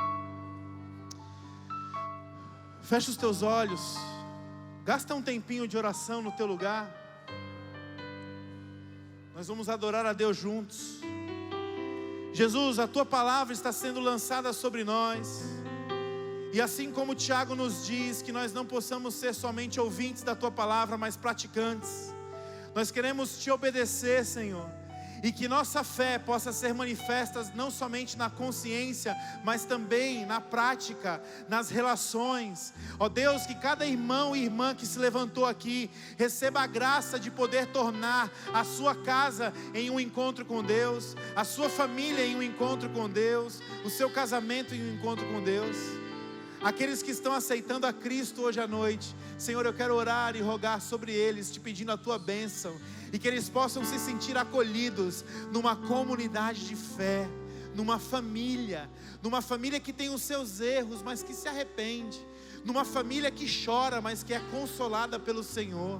Fecha os teus olhos, gasta um tempinho de oração no teu lugar. Nós vamos adorar a Deus juntos. Jesus, a tua palavra está sendo lançada sobre nós. E assim como Tiago nos diz que nós não possamos ser somente ouvintes da tua palavra, mas praticantes. Nós queremos te obedecer, Senhor, e que nossa fé possa ser manifesta não somente na consciência, mas também na prática, nas relações. Ó Deus, que cada irmão e irmã que se levantou aqui receba a graça de poder tornar a sua casa em um encontro com Deus, a sua família em um encontro com Deus, o seu casamento em um encontro com Deus. Aqueles que estão aceitando a Cristo hoje à noite, Senhor, eu quero orar e rogar sobre eles, te pedindo a tua bênção, e que eles possam se sentir acolhidos numa comunidade de fé, numa família que tem os seus erros, mas que se arrepende, numa família que chora, mas que é consolada pelo Senhor.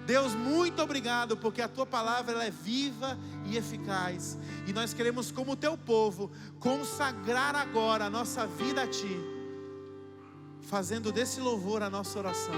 Deus, muito obrigado, porque a tua palavra ela é viva e eficaz, e nós queremos, como teu povo, consagrar agora a nossa vida a ti, fazendo desse louvor a nossa oração.